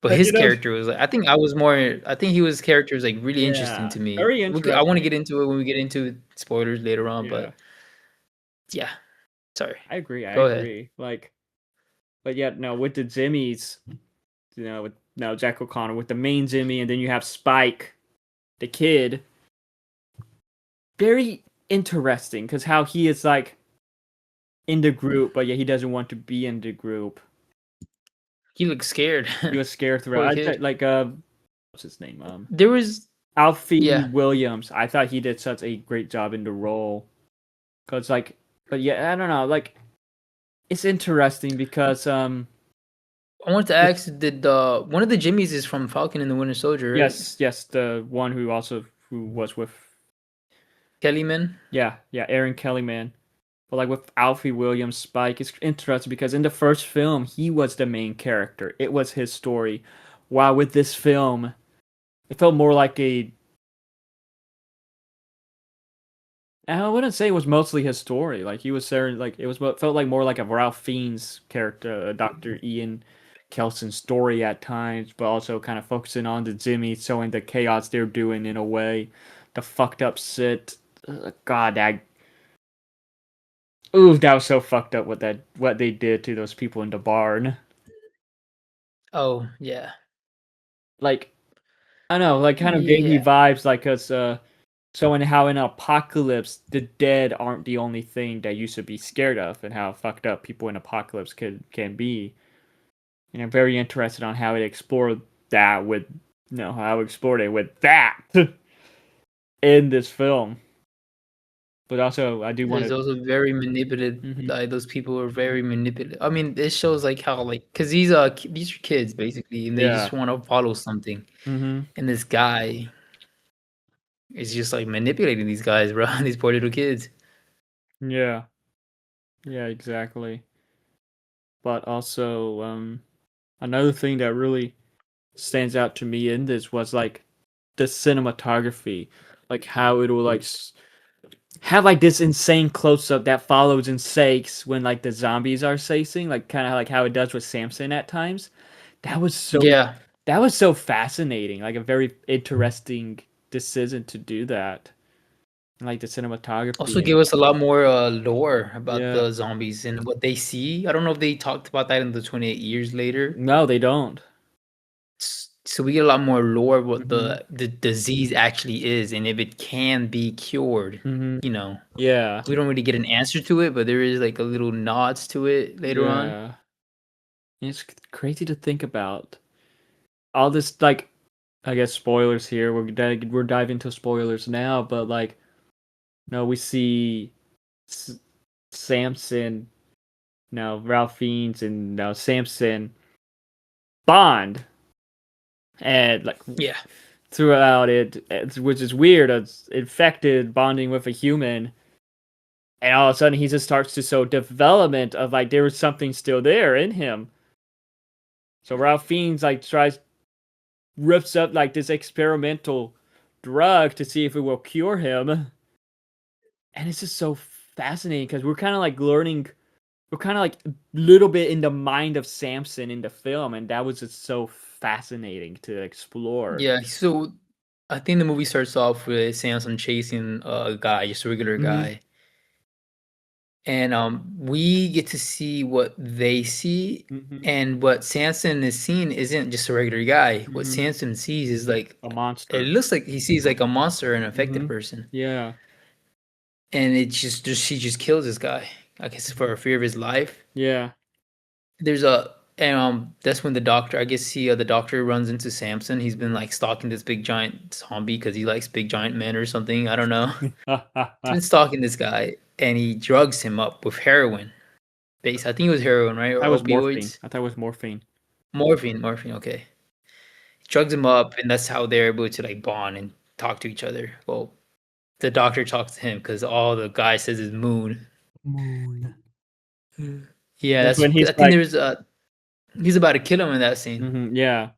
But his character was like, I think his character was like really interesting to me. Very interesting. I want to get into it when we get into spoilers later on, but yeah. Sorry. I agree. Go ahead. Like, but yeah, no, with the Zimmies, with Jack O'Connell, with the main Zimmy, and then you have Spike, the kid. Very interesting, because how he is like in the group, but he doesn't want to be in the group. He looked scared. He was scared throughout. What's his name? There was Alfie Williams. I thought he did such a great job in the role. Cause I don't know. Like, it's interesting because I wanted to ask, did one of the Jimmies is from Falcon and the Winter Soldier? Right? Yes, the one who was with Kellyman. Yeah, Aaron Kellyman. But like with Alfie Williams, Spike, it's interesting because in the first film, he was the main character. It was his story. While with this film, it felt more like I wouldn't say it was mostly his story. Like he was there, like felt like more like a Ralph Fiennes character, Dr. Ian Kelson's story at times, but also kind of focusing on the Jimmy, showing the chaos they're doing in a way, the fucked up shit. God, that was so fucked up what they did to those people in the barn. Oh, yeah. Like, I don't know, like kind of gave me vibes like us showing how in an apocalypse the dead aren't the only thing that you should be scared of, and how fucked up people in apocalypse can be. And I'm very interested on how it explored that how it explored it with that in this film. But also, I do want to. It's also very manipulative. Mm-hmm. Like those people are very manipulative. I mean, it shows like how because these are kids basically, and they just want to follow something. Mm-hmm. And this guy is just like manipulating these guys, bro. These poor little kids. Yeah. Yeah, exactly. But also, another thing that really stands out to me in this was like the cinematography, like how it will like have like this insane close up that follows and shakes when like the zombies are chasing, like kind of like how it does with Samson at times. That was so fascinating, like a very interesting decision to do that. Like the cinematography also gave us a lot more lore about the zombies and what they see. I don't know if they talked about that in the 28 years later. No, they don't. So we get a lot more lore of what the disease actually is, and if it can be cured. Yeah, we don't really get an answer to it, but there is like a little nods to it later on. It's crazy to think about all this. Like, I guess spoilers here. We're diving into spoilers now, but like, we see Samson, now Ralph Fiennes, and now Samson bond, and like throughout it, which is weird. It's infected bonding with a human, and all of a sudden he just starts to show development of like there was something still there in him. So Ralph Fiennes like rips up like this experimental drug to see if it will cure him, and it's just so fascinating because we're kind of like learning. We're kind of like a little bit in the mind of Samson in the film, and that was just so fascinating to explore. Yeah, so I think the movie starts off with Samson chasing a guy, just a regular guy. And we get to see what they see, and what Samson is seeing isn't just a regular guy. What Samson sees is like a monster. It looks like he sees like a monster, an infected person. Yeah. And he just kills this guy, I guess, for fear of his life. Yeah. There's that's when the doctor, the doctor runs into Samson. He's been like stalking this big giant zombie because he likes big giant men or something. I don't know. He's been stalking this guy, and he drugs him up with heroin. I think it was heroin, right? Or I was opioids. Morphine. I thought it was morphine. Morphine. Okay. He drugs him up, and that's how they're able to like bond and talk to each other. Well, the doctor talks to him because all the guy says is moon. Yeah, that's when he's. I think there's he's about to kill him in that scene. Yeah.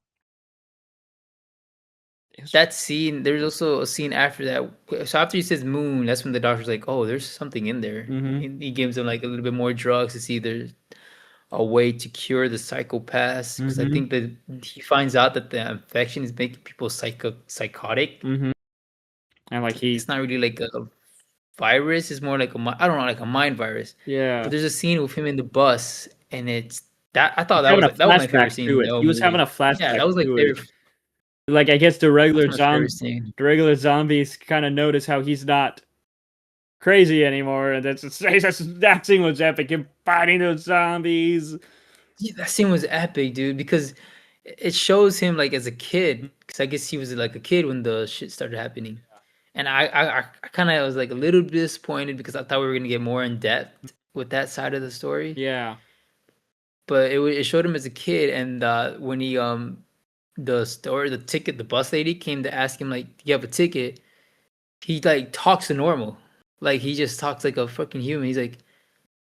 That scene. There's also a scene after that. So after he says moon, that's when the doctor's like, "Oh, there's something in there." He gives him like a little bit more drugs to see there's a way to cure the psychopaths. Because I think that he finds out that the infection is making people psychotic. And like it's not really like a virus. It's more like like a mind virus. Yeah. But there's a scene with him in the bus, and it's that I thought that was my favorite scene. He was having a flashback. Yeah, that was like like I guess the regular zombies kind of notice how he's not crazy anymore, and that scene was epic. Him fighting those zombies. Yeah, that scene was epic, dude, because it shows him like as a kid. Because I guess he was like a kid when the shit started happening, and I kind of was like a little disappointed because I thought we were gonna get more in depth with that side of the story. Yeah, but it showed him as a kid, and when he the bus lady came to ask him like, "Do you have a ticket?" He like talks to normal, like he just talks like a fucking human. He's like,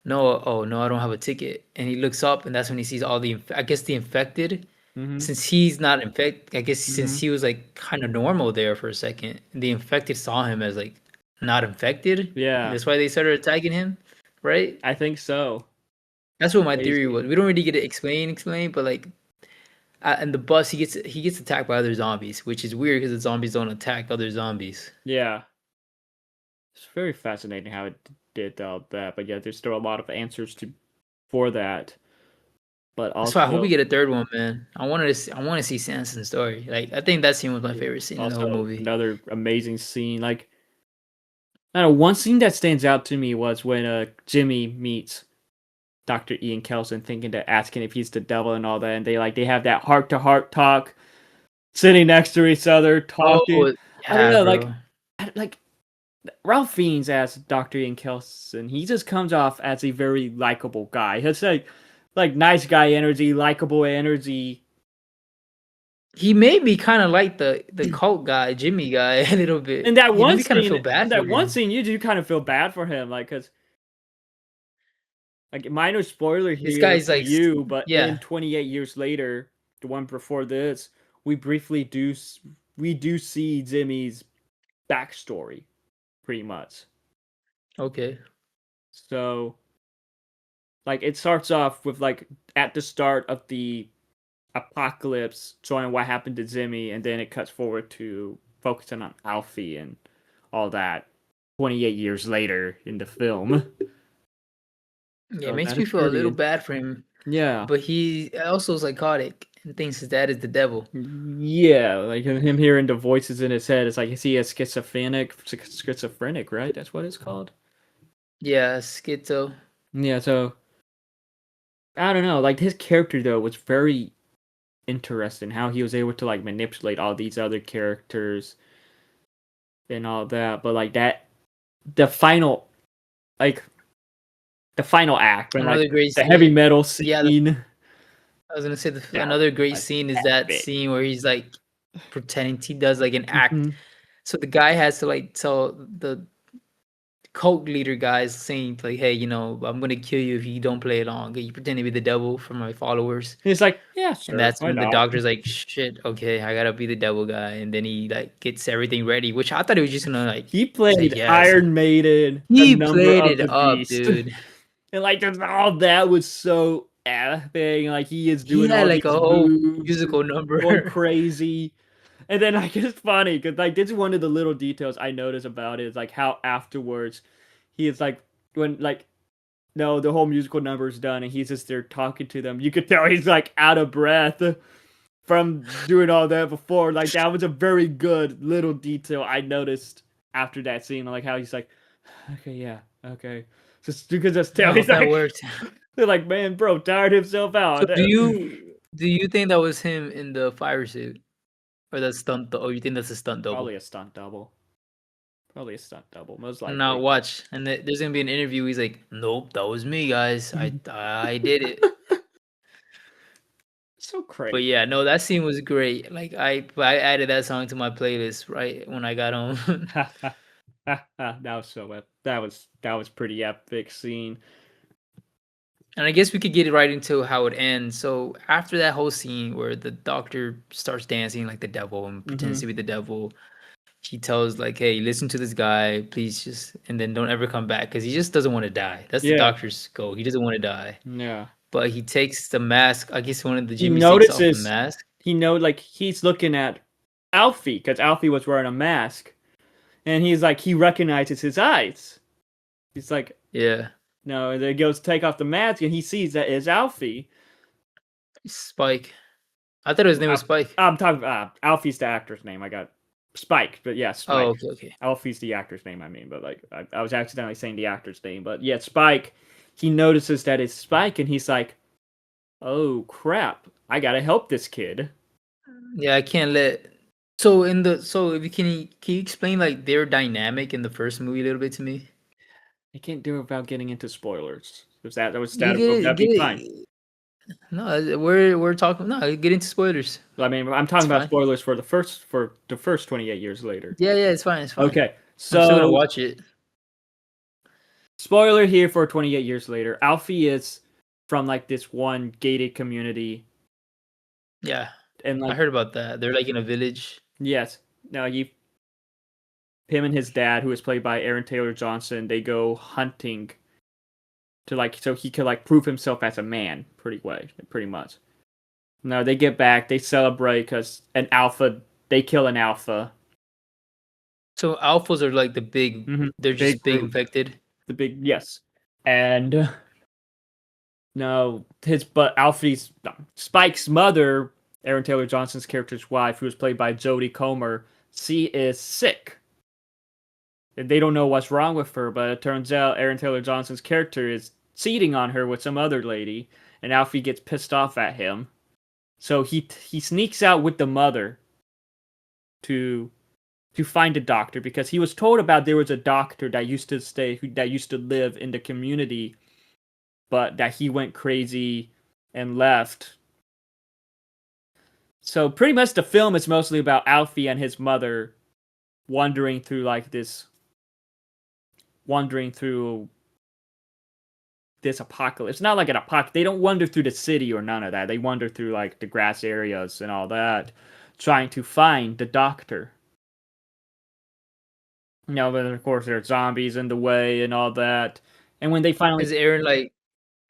"No, oh no, I don't have a ticket." And he looks up, and that's when he sees all the infected. Since he's not infected, I guess since he was like kind of normal there for a second, the infected saw him as like not infected. Yeah, that's why they started attacking him, right? I think so. That's what my theory was. We don't really get to explain, but like. And the bus, he gets attacked by other zombies, which is weird because the zombies don't attack other zombies. Yeah, it's very fascinating how it did all that. But yeah, there's still a lot of answers for that. But also, that's why I hope we get a third one, man. I want to see Samson's story. Like I think that scene was my favorite scene in the whole movie. Another amazing scene. Like I don't know, one scene that stands out to me was when Jimmy meets Dr. Ian Kelson, asking if he's the devil and all that, and they have that heart-to-heart talk, sitting next to each other, talking. Yeah, I don't know, like Ralph Fiennes as Dr. Ian Kelson, he just comes off as a very likable guy. It's like nice guy energy, likable energy. He made me kind of like the cult guy, Jimmy guy, a little bit. And that one scene, kind of feel bad. That one scene, you do kind of feel bad for him, like because. Like minor spoiler here, this guy's like you, but then 28 years later, the one before this, we do see Jimmy's backstory, pretty much. Okay. So, like it starts off with like at the start of the apocalypse, showing what happened to Jimmy, and then it cuts forward to focusing on Alfie and all that. 28 years later in the film. Yeah, it makes me feel a little bad for him. Yeah. But he also psychotic and thinks his dad is the devil. Yeah, like him hearing the voices in his head. It's like, is he a schizophrenic, right? That's what it's called? Yeah, schizo. Yeah, so I don't know. Like his character though was very interesting. How he was able to like manipulate all these other characters and all that. But like the final like the final act, when another like great the scene. heavy metal scene. Yeah, I was gonna say another great scene is that scene where he's like pretending he does like an act. Mm-hmm. So the guy has to like tell the cult leader guys saying like, "Hey, you know, I'm gonna kill you if you don't play along. You pretend to be the devil for my followers." He's like, yeah, sure, and that's when the doctor's like, "Shit, okay, I gotta be the devil guy." And then he like gets everything ready, which I thought he was just gonna like. He played yes. Iron Maiden. He played it up, dude. And like, just all that was so epic. Like he is doing all like these a whole moves, musical number, going crazy. And then like it's funny because like this is one of the little details I noticed about it is like how afterwards he is like when like no the whole musical number is done and he's just there talking to them. You could tell he's like out of breath from doing all that before. Like that was a very good little detail I noticed after that scene. Like how he's like, okay, yeah, okay. Just you could just tell he's that like, worked. They're like, man, bro, tired himself out. So do you think that was him in the fire suit, or that stunt? Or you think that's a stunt double? Probably a stunt double. Probably a stunt double, most likely. Now watch, and there's gonna be an interview. He's like, "Nope, that was me, guys. I did it." So crazy. But yeah, no, that scene was great. Like I added that song to my playlist right when I got home. That was so that was pretty epic scene. And I guess we could get it right into how it ends. So after that whole scene where the doctor starts dancing like the devil and pretends to be the devil, he tells like, "Hey, listen to this guy, please, just and then don't ever come back because he just doesn't want to die." That's the doctor's goal. He doesn't want to die. Yeah. But he takes the mask. I guess one of the Jimmy takes off the mask. Like he's looking at Alfie because Alfie was wearing a mask, and he's like he recognizes his eyes. He's like, yeah. No, and then he goes to take off the mask, and he sees that it's Alfie. Spike. I thought his name was Spike. I'm talking Alfie's the actor's name. I got Spike, but yeah, Spike. Oh, okay. Alfie's the actor's name, I mean, but like I was accidentally saying the actor's name, but yeah, Spike. He notices that it's Spike, and he's like, "Oh crap! I gotta help this kid." Yeah, I can't let. So if you can you explain like their dynamic in the first movie a little bit to me? I can't do it without getting into spoilers. If that was that'd be fine. No, we're talking. No, get into spoilers. I mean, I'm talking about spoilers for the first 28 years later. Yeah, it's fine. It's fine. Okay, so I'm still gonna watch it. Spoiler here for 28 years later. Alfie is from like this one gated community. Yeah, and like I heard about that. They're like in a village. Yes. Now him and his dad, who is played by Aaron Taylor Johnson, they go hunting to like so he could like prove himself as a man, pretty much. Now they get back, they celebrate because they kill an alpha. So alphas are like the big, they're just big infected. The big, yes, and no, Spike's mother, Aaron Taylor Johnson's character's wife, who was played by Jodie Comer, she is sick. They don't know what's wrong with her, but it turns out Aaron Taylor Johnson's character is cheating on her with some other lady, and Alfie gets pissed off at him. So he sneaks out with the mother to find a doctor because he was told about there was a doctor that used to live in the community, but that he went crazy and left. So pretty much the film is mostly about Alfie and his mother wandering through this apocalypse. Not like an apocalypse. They don't wander through the city or none of that. They wander through like the grass areas and all that, trying to find the doctor. But of course there are zombies in the way and all that. And when they finally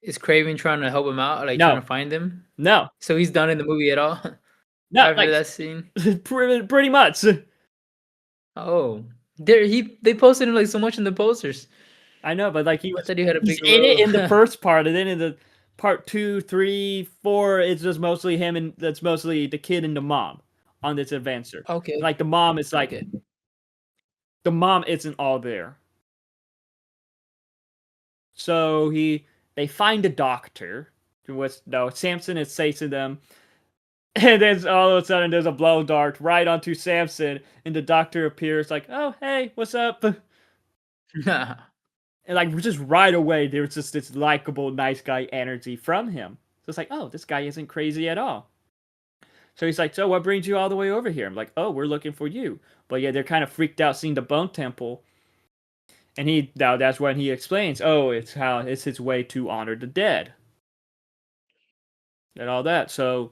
is Craven trying to help him out, like trying to find him? No. So he's done in the movie at all? No, after that scene. Pretty much. Oh, they posted him like so much in the posters. I know, but like he had a big in it in the first part, and then in the part 2, 3, 4, it's just mostly him, and that's mostly the kid and the mom on this adventure. Okay, like the mom is like the mom isn't all there. So they find a doctor. Samson is saying to them. And then all of a sudden there's a blow dart right onto Samson, and the doctor appears like, "Oh, hey, what's up?" And like just right away, there was just this likable, nice guy energy from him. So it's like, oh, this guy isn't crazy at all. So he's like, so what brings you all the way over here? I'm like, oh, we're looking for you. But yeah, they're kind of freaked out seeing the Bone Temple. And that's when he explains, oh, it's his way to honor the dead. And all that. So,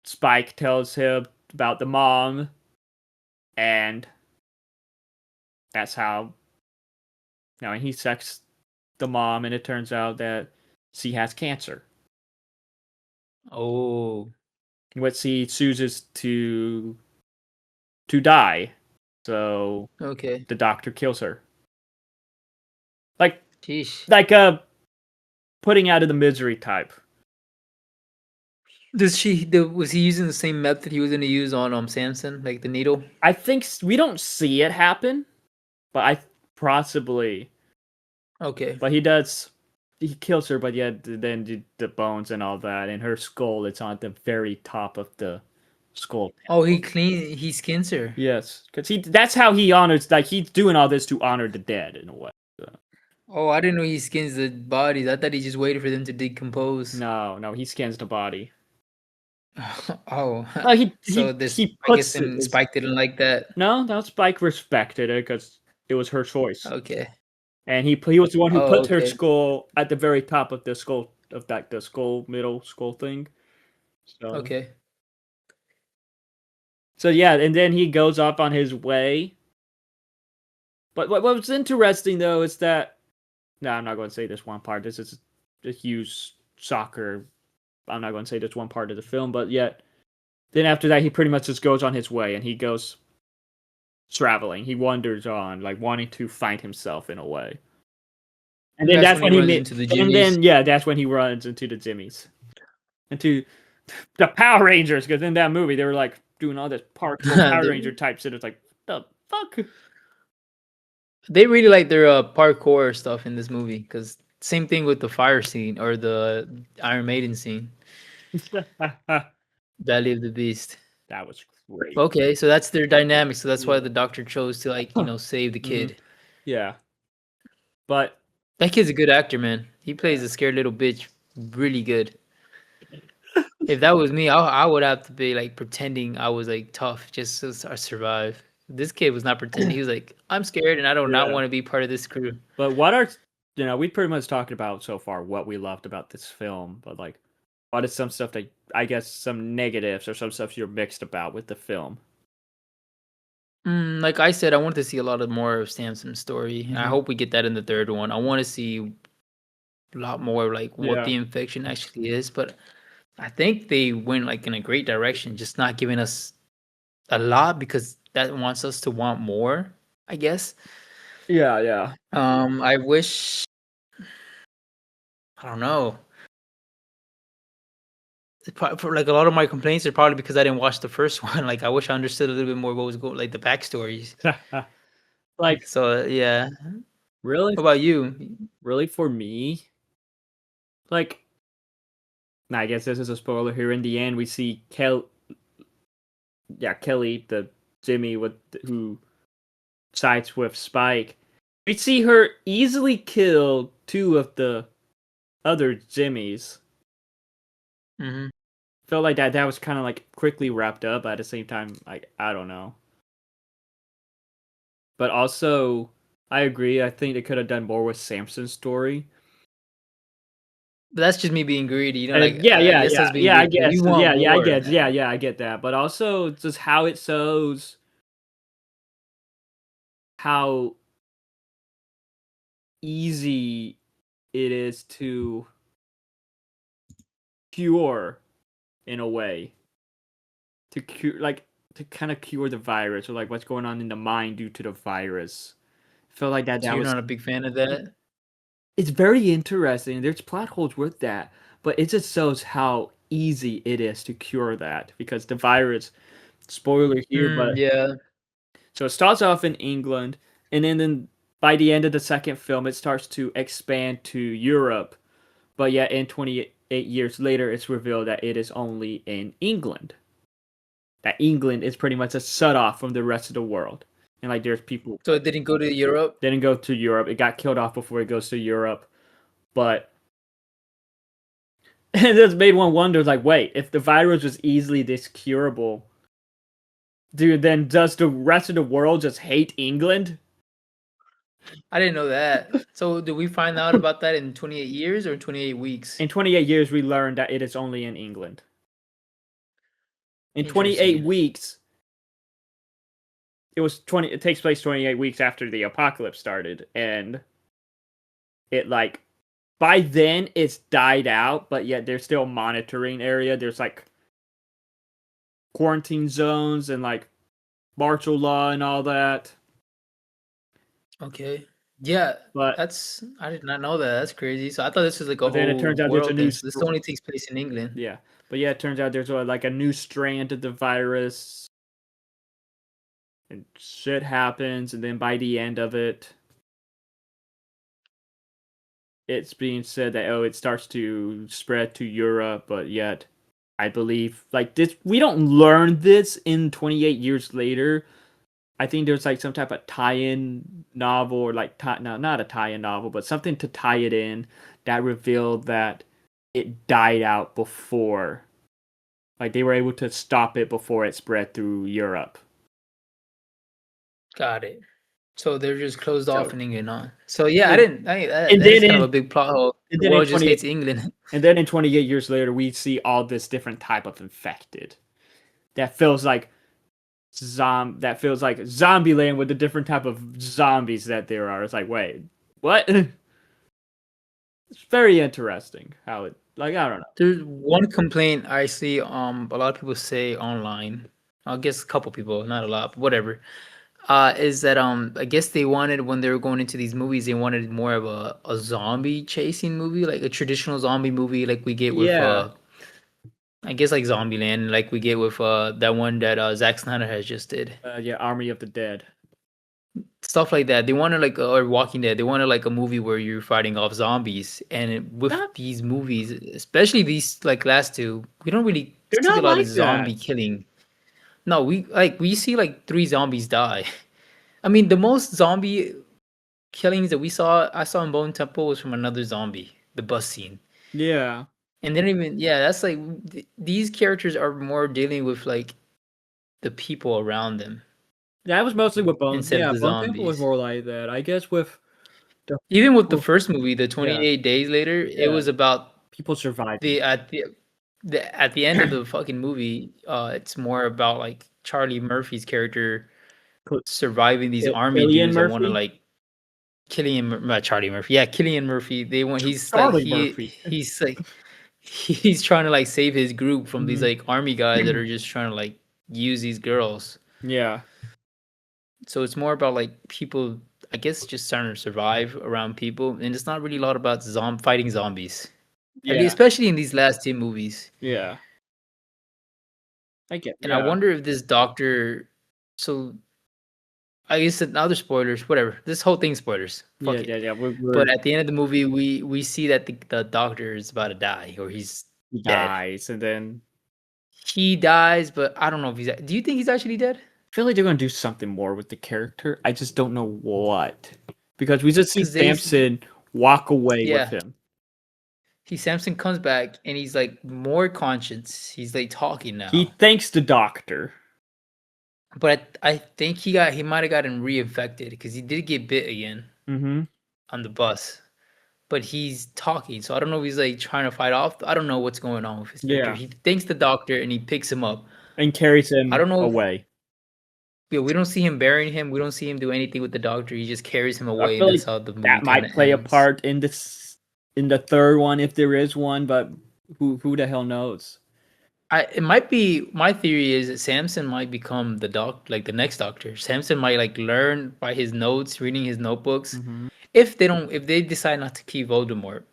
Spike tells him about the mom. And that's how, he sucks the mom, and it turns out that she has cancer. Oh. What she chooses to die. So okay, the doctor kills her. Like, Sheesh. like putting out of the misery type. Was he using the same method he was going to use on Samson, like the needle? I think we don't see it happen, but I possibly. Okay. But he does. He kills her, but yeah, then the bones and all that, and her skull. It's on the very top of the skull. Oh, he skins her. Yes, because that's how he honors. Like, he's doing all this to honor the dead in a way. So. Oh, I didn't know he skins the bodies. I thought he just waited for them to decompose. No, he skins the body. Oh, Spike didn't like that. No, Spike respected it because it was her choice. Okay. And he was the one who put her skull at the very top of the skull of the middle skull thing. So. Okay. So yeah, and then he goes off on his way. But what's interesting though is that I'm not going to say this one part. This is a huge shocker. I'm not going to say this one part of the film, but yet then after that he pretty much just goes on his way and he goes traveling. He wanders on, like wanting to find himself in a way. And then that's when he runs into the Jimmies. And then that's when he runs into the Jimmies. Into the Power Rangers, because in that movie they were like doing all this parkour Power Ranger type shit. It's like, the fuck? They really like their parkour stuff in this movie, because same thing with the fire scene or the Iron Maiden scene. Valley of the Beast. That was great. Okay, so that's their dynamic. So that's why the doctor chose to save the kid. Yeah. But that kid's a good actor, man. He plays a scared little bitch really good. If that was me, I would have to be like pretending I was like tough just to survive. This kid was not pretending. He was like, I'm scared and I do not want to be part of this crew. But we pretty much talked about so far what we loved about this film, but like, what is some stuff that, I guess, some negatives or some stuff you're mixed about with the film? Like I said, I want to see a lot more of Samson's story. Mm-hmm. I hope we get that in the third one. I want to see a lot more like what the infection actually is, but I think they went like in a great direction, just not giving us a lot because that wants us to want more, I guess. Yeah. I wish, I don't know. For like a lot of my complaints are probably because I didn't watch the first one. Like I wish I understood a little bit more what was going, like the backstories. Like, so yeah. Really? What about you? Really, for me, like, I guess this is a spoiler here. In the end, we see Kelly, the Jimmy who sides with Spike. We see her easily kill two of the other Jimmies. Mm-hmm. Felt like that was kind of like quickly wrapped up. But at the same time, like, I don't know. But also, I agree. I think they could have done more with Samson's story. But that's just me being greedy, I get that. But also, just how it shows how easy it is to cure, in a way, to kind of cure the virus, or like what's going on in the mind due to the virus. I felt like that. So you're not a big fan of that? It's very interesting. There's plot holes with that, but it just shows how easy it is to cure that, because the virus, spoiler here, but yeah. So it starts off in England, and then by the end of the second film, it starts to expand to Europe. But yet, in 28 years later, it's revealed that it is only in England. That England is pretty much a shut off from the rest of the world. and like there's people. So it didn't go to Europe. Didn't go to Europe. It got killed off before it goes to Europe, but it just made one wonder. Like, wait, if the virus was easily this curable, dude, then does the rest of the world just hate England? I didn't know that. So did we find out about that in 28 years or 28 weeks? In 28 years, we learned that it is only in England. In 28 weeks, it takes place 28 weeks after the apocalypse started, and it like by then it's died out, but yet there's still a monitoring area. There's like quarantine zones and like martial law and all that. Okay. Yeah, but I did not know that. That's crazy. So I thought this was like a whole then it turns out world thing. So this only takes place in England. Yeah, but yeah, it turns out there's like a new strand of the virus, and shit happens, and then by the end of it, it's being said that it starts to spread to Europe, but yet I believe like this we don't learn this in 28 years later. I think there's like some type of tie-in novel or like no, not a tie-in novel, but something to tie it in that revealed that it died out before. Like they were able to stop it before it spread through Europe. Got it. So they're just closed off in England, huh? So yeah, that's kind of a big plot hole. The world just hates England. And then in 28 years later, we see all this different type of infected. That feels like Zombieland with the different type of zombies that there are. It's like, wait, what? It's very interesting how it like I don't know. There's one complaint I see a lot of people say online. I guess a couple people, not a lot, but whatever. Is that I guess they wanted when they were going into these movies, they wanted more of a zombie chasing movie, like a traditional zombie movie like we get with I guess like Zombieland, like we get with that one that Zack Snyder has just did. Army of the Dead. Stuff like that. They wanted like or Walking Dead. They wanted like a movie where you're fighting off zombies. And with these movies, especially these like last two, we don't really see a lot of zombie killing. No, we see like 3 zombies die. I mean, the most zombie killings that I saw in Bone Temple was from another zombie, the bus scene. Yeah. And then that's like these characters are more dealing with like the people around them. That was mostly with Bone. Bone Temple was more like that. I guess even with the first movie, the 28 Days Later, it was about people surviving. At the end of the fucking movie, it's more about like Charlie Murphy's character surviving these army dudes that want to like Charlie Murphy. Yeah, Cillian Murphy. He's trying to like save his group from these like army guys that are just trying to like use these girls. Yeah. So it's more about like people, I guess, just trying to survive around people, and it's not really a lot about fighting zombies. Yeah. Especially in these last 2 movies. Yeah. I wonder if this doctor. So, I guess other spoilers, whatever. This whole thing spoilers. Fuck yeah. But at the end of the movie, we see that the doctor is about to die, or he dies, dead. And then he dies. But I don't know if he's. Do you think he's actually dead? I feel like they're gonna do something more with the character. I just don't know what, because we just see Samson walk away with him. Samson comes back and he's like more conscious. He's like talking now. He thanks the doctor. But I think he might have gotten reinfected because he did get bit again on the bus. But he's talking, so I don't know if he's like trying to fight off. I don't know what's going on with his character. He thanks the doctor and he picks him up and carries him. I don't know away. Yeah, we don't see him burying him. We don't see him do anything with the doctor. He just carries him away. And that's how the movie that might play a part in this in the third one if there is one, but who the hell knows? It might be. My theory is that Samson might become the next doctor. Samson might like learn by his notes, reading his notebooks. If they decide not to keep Voldemort,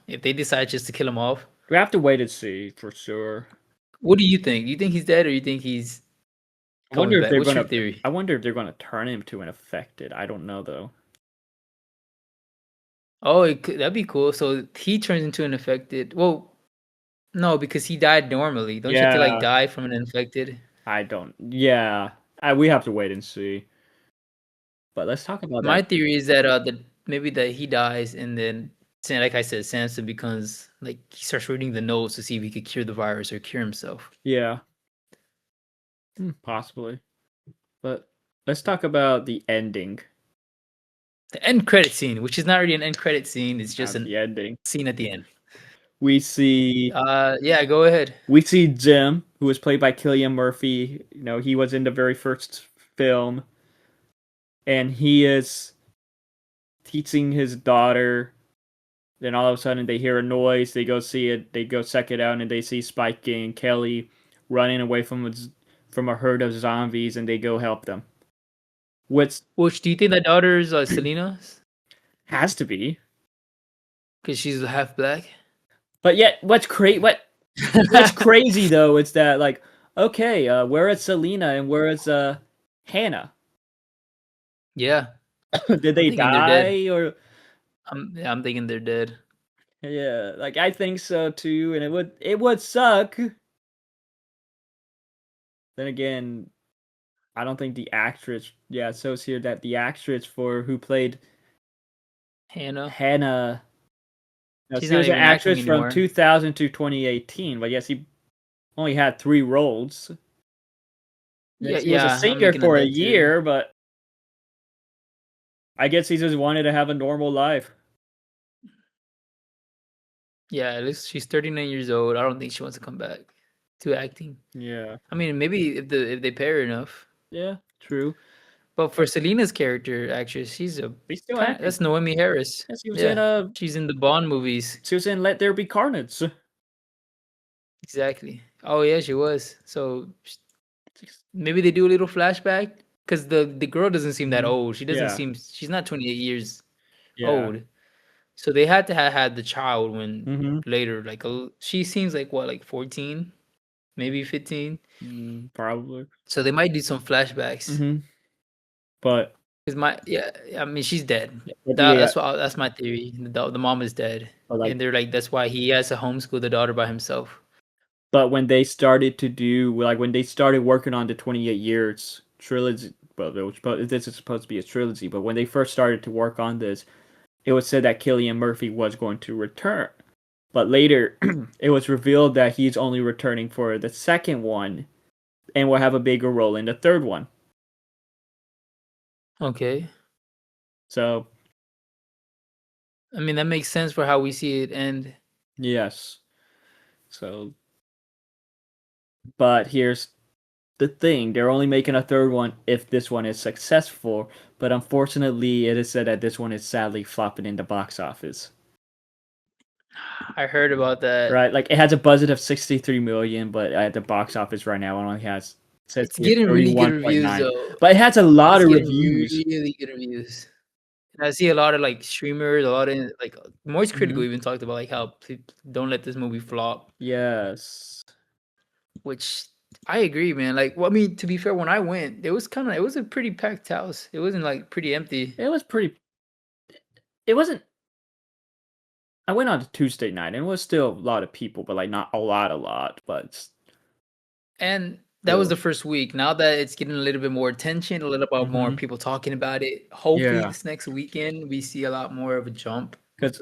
if they decide just to kill him off, we have to wait and see for sure. What do you think? You think he's dead, or you think he's? I wonder if they're going to. I wonder if they're going to turn him to an infected. I don't know though. Oh, that'd be cool. So he turns into an infected. Well, no, because he died normally. Don't you have to like die from an infected? I don't. Yeah, we have to wait and see. But let's talk about My that. theory is that maybe that he dies and then, like I said, Samson becomes like he starts reading the notes to see if he could cure the virus or cure himself. Yeah. Possibly. But let's talk about the ending. The end credit scene, which is not really an end credit scene, it's just the ending scene at the end. We see yeah, go ahead. We see Jim, who was played by Cillian Murphy. You know, he was in the very first film, and he is teaching his daughter. Then all of a sudden, they hear a noise. They go see it. They go check it out, and they see Spike and Kelly running away from a herd of zombies, and they go help them. Which do you think that daughter is Selena? Has to be, because she's half black. But yet, what's crazy though is that, like, okay, where is Selena and where is Hannah? Yeah. Did they die or? I'm thinking they're dead. Yeah, like I think so too, and it would suck. Then again, I don't think the actress. Yeah, it shows here that the actress for who played Hannah. No, she was an actress from 2000 to 2018, but yes, he only had 3 roles. Yeah, he was a singer for a year, but I guess he just wanted to have a normal life. Yeah, at least she's 39 years old. I don't think she wants to come back to acting. Yeah. I mean, maybe if they pay her enough. Yeah, true. But for Selena's character, actually, that's Naomi Harris. Yes, she's in the Bond movies. She was in Let There Be Carnage. Exactly. Oh yeah, she was. So maybe they do a little flashback because the girl doesn't seem that old. She doesn't seem. She's not 28 years old. So they had to have had the child when later. Like she seems like what, like 14, maybe 15, probably. So they might do some flashbacks. But I mean, she's dead. That's my theory. The mom is dead, and they're like, that's why he has to homeschool the daughter by himself. But when they started working on the 28 years trilogy, well, this is supposed to be a trilogy, but when they first started to work on this, it was said that Cillian Murphy was going to return. But later, it was revealed that he's only returning for the second one and will have a bigger role in the third one. Okay. So, I mean, that makes sense for how we see it end. Yes. So, but here's the thing. They're only making a third one if this one is successful. But unfortunately, it is said that this one is sadly flopping in the box office. I heard about that. Right, like it has a budget of 63 million, but at the box office right now, it only has. It's getting really good reviews though. But it has a lot of reviews. Really good reviews. And I see a lot of like streamers, a lot of like Moist Critical even talked about like how don't let this movie flop. Yes. Which I agree, man. Like, well, I mean, to be fair, when I went, it was a pretty packed house. It wasn't like pretty empty. It wasn't. I went on a Tuesday night, and it was still a lot of people, but like not a lot. But and that was the first week. Now that it's getting a little bit more attention, a little bit more people talking about it. Hopefully, this next weekend we see a lot more of a jump with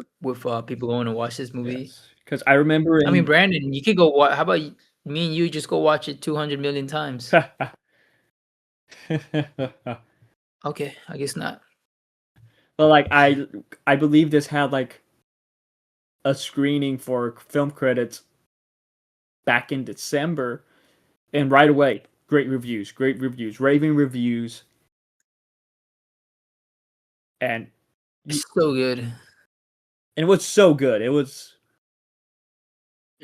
people going to watch this movie. Because I remember. I mean, Brandon, you could go. How about me and you just go watch it 200 million times? Okay, I guess not. But like I believe this had like a screening for film credits back in December, and right away, great reviews, raving reviews, and so good. And it was so good. It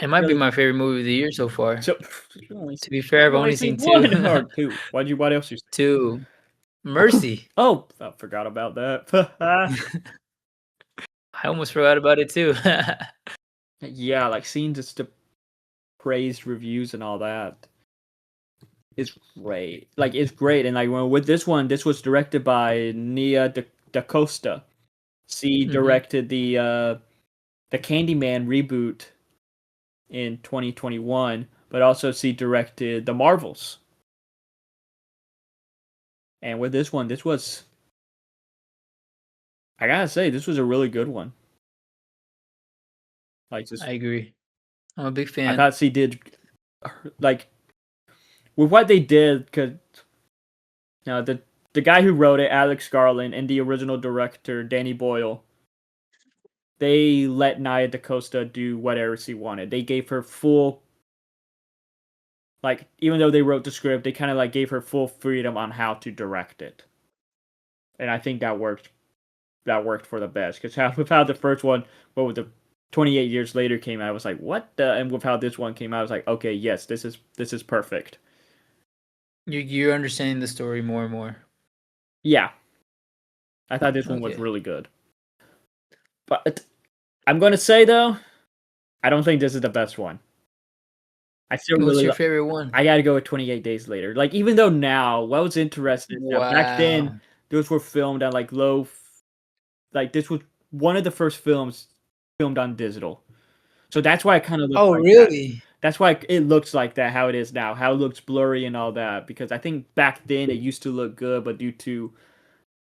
might be my favorite movie of the year so far. So, to be fair, I've only seen 2. 1 or 2. What else you see? 2. Mercy. Oh, I forgot about that. I almost forgot about it too. Yeah, like seeing just the praised reviews and all that. It's great. Like it's great, and like with this one, this was directed by Nia DaCosta. She directed the Candyman reboot in 2021, but also she directed The Marvels. And with this one, this was I gotta say, this was a really good one. Like, I agree. I'm a big fan. I thought she did, like, with what they did, because the guy who wrote it, Alex Garland, and the original director, Danny Boyle, they let Nia DaCosta do whatever she wanted. They gave her full, like, even though they wrote the script, they kind of like gave her full freedom on how to direct it. And I think that worked. That worked for the best, because with how the first one, what with the 28 years later came out, I was like, what the? And with how this one came out, I was like, okay, yes, this is perfect. You're understanding the story more and more. Yeah, I thought this one was really good. But I'm gonna say though, I don't think this is the best one. I still What's your favorite one? I gotta go with 28 Days Later. Like, even though now, what was interesting, back then, those were filmed on like like this was one of the first films filmed on digital. So that's why it kind of looks like really? that. That's why it looks like that, how it is now, how it looks blurry and all that. Because I think back then it used to look good, but due to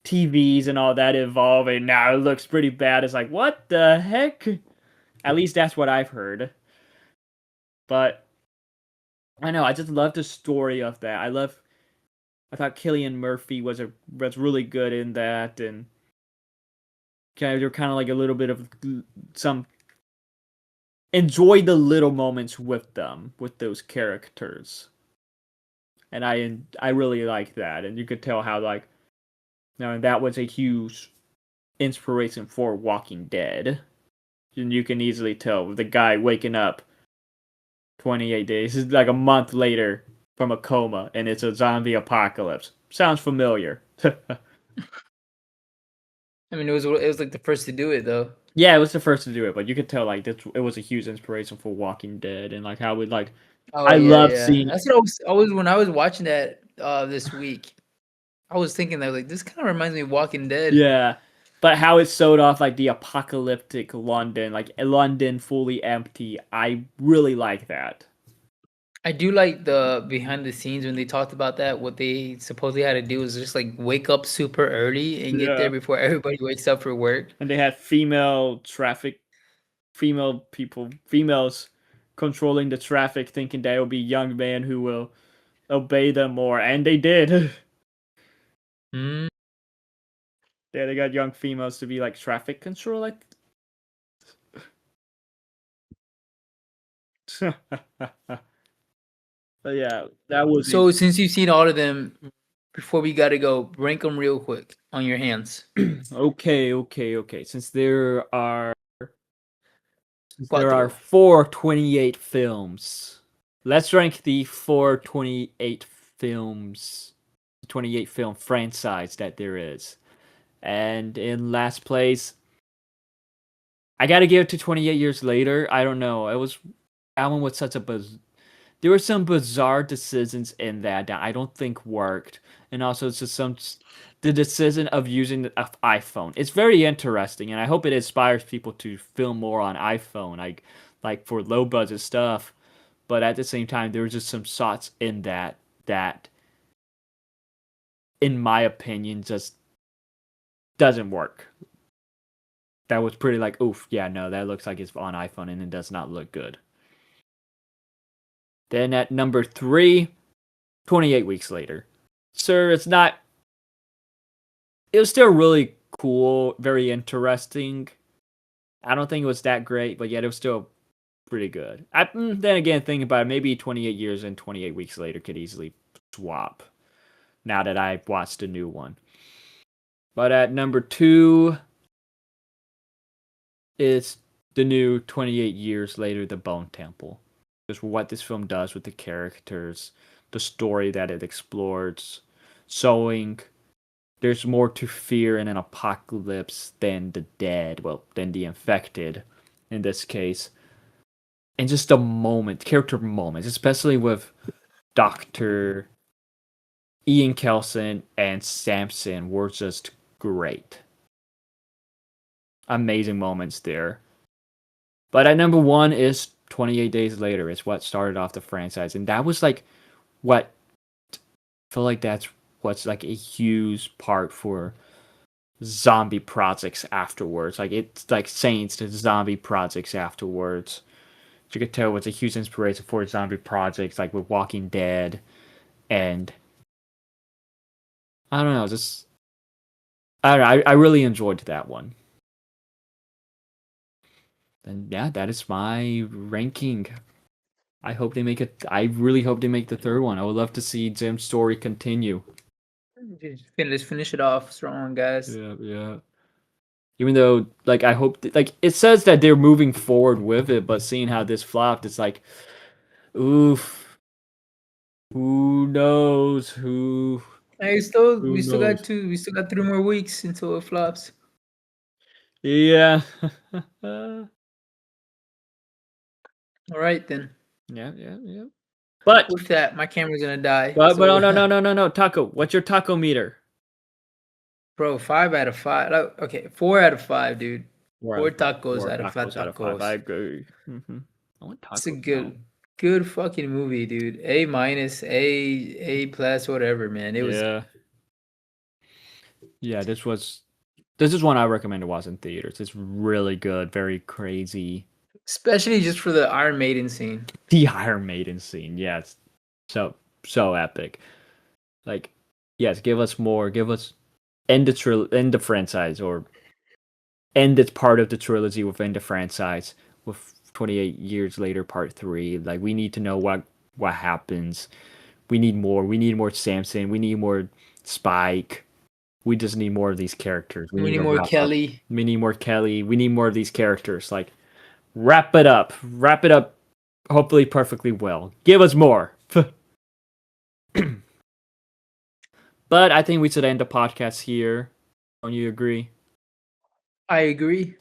TVs and all that evolving, now it looks pretty bad. It's like, what the heck? At least that's what I've heard. But I know, I just love the story of that. I thought Cillian Murphy was really good in that, and they're kind of like a little bit of some. Enjoy the little moments with them, with those characters, and I really like that. And you could tell how, like, that was a huge inspiration for Walking Dead, and you can easily tell the guy waking up 28 days, it's like a month later from a coma, and it's a zombie apocalypse. Sounds familiar. I mean, it was like the first to do it, though. Yeah, it was the first to do it, but you could tell like it was a huge inspiration for Walking Dead, and like how it like I love seeing. That's what I was when I was watching that this week. I was thinking that like this kind of reminds me of Walking Dead. Yeah, but how it showed off like the apocalyptic London, like London fully empty. I really like that. I do like the behind the scenes when they talked about that. What they supposedly had to do is just like wake up super early and get there before everybody wakes up for work. And they had females controlling the traffic, thinking they will be young men who will obey them more, and they did. Mm. Yeah, they got young females to be like traffic control, like. But yeah, that was. So since you've seen all of them, before we gotta go, rank them real quick on your hands. Okay. Since there are 428 films, let's rank the 428 films, 28 film franchise that there is. And in last place, I gotta give it to 28 Years Later. I don't know. That one was such a there were some bizarre decisions in that I don't think worked, and also it's just the decision of using the iPhone. It's very interesting, and I hope it inspires people to film more on iPhone, like for low budget stuff. But at the same time, there were just some shots in that, in my opinion, just doesn't work. That was pretty like, oof, yeah, no, that looks like it's on iPhone and it does not look good. Then at number 3, 28 Weeks Later. Sir, it was still really cool, very interesting. I don't think it was that great, but yet it was still pretty good. Then again, thinking about it, maybe 28 years and 28 Weeks Later could easily swap, now that I've watched a new one. But at number 2 is the new 28 Years Later, The Bone Temple. Just what this film does with the characters, the story that it explores, showing there's more to fear in an apocalypse than the dead, than the infected in this case. And just character moments, especially with Dr. Ian Kelson and Samson, were just great. Amazing moments there. But at number 1 is 28 Days Later. It's what started off the franchise, and that was like what I feel like that's what's like a huge part for zombie projects afterwards. Like it's like Saints to zombie projects afterwards. You could tell it was a huge inspiration for zombie projects like with Walking Dead, and I don't know, just I don't know, I really enjoyed that one. And yeah, that is my ranking. I hope they make it. I really hope they make the third one. I would love to see Jim's story continue. Let's finish it off strong, guys. Yeah. Even though, like, I hope, like, it says that they're moving forward with it, but seeing how this flopped, it's like, oof. Who knows? Who? We still got 3 more weeks until it flops. Yeah. All right then. Yeah. But with that, my camera's gonna die. But no. Taco, what's your taco meter? Bro, 5 out of 5. Okay, 4 out of 5, dude. 4 tacos out of 5 tacos. I agree. Mm-hmm. I want tacos. It's a good fucking movie, dude. A minus, A plus, whatever, man. It was. Yeah, this is one I recommend to watch in theaters. It's really good, very crazy. Especially just for the Iron Maiden scene. The Iron Maiden scene, yeah, it's so epic. Like, yes, give us more. Give us end the franchise, or end its part of the trilogy within the franchise with 28 years later, part 3. Like, we need to know what happens. We need more. We need more Samson. We need more Spike. We just need more of these characters. We need more Kelly. We need more Kelly. We need more of these characters. Like, wrap it up. Wrap it up, hopefully perfectly well. Give us more. But I think we should end the podcast here. Don't you agree? I agree.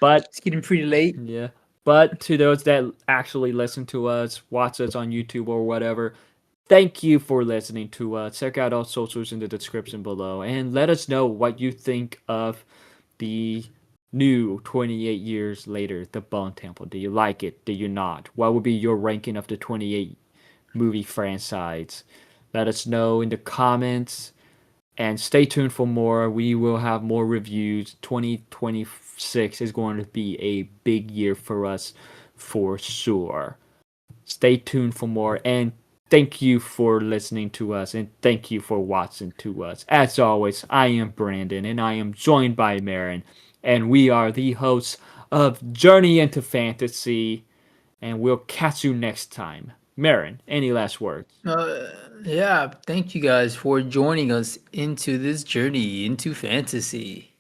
But it's getting pretty late. Yeah. But to those that actually listen to us, watch us on YouTube or whatever, thank you for listening to us. Check out our socials in the description below, and let us know what you think of the new 28 years later, The Bone Temple. Do you like it? Do you not? What would be your ranking of the 28 movie franchise? Let us know in the comments, and stay tuned for more. We will have more reviews. 2026 is going to be a big year for us for sure. Stay tuned for more, and thank you for listening to us, and thank you for watching to us. As always, I am Brandon, and I am joined by Marin, and we are the hosts of Journey into Fantasy, and we'll catch you next time. Marin, any last words? Yeah, thank you guys for joining us into this journey into fantasy.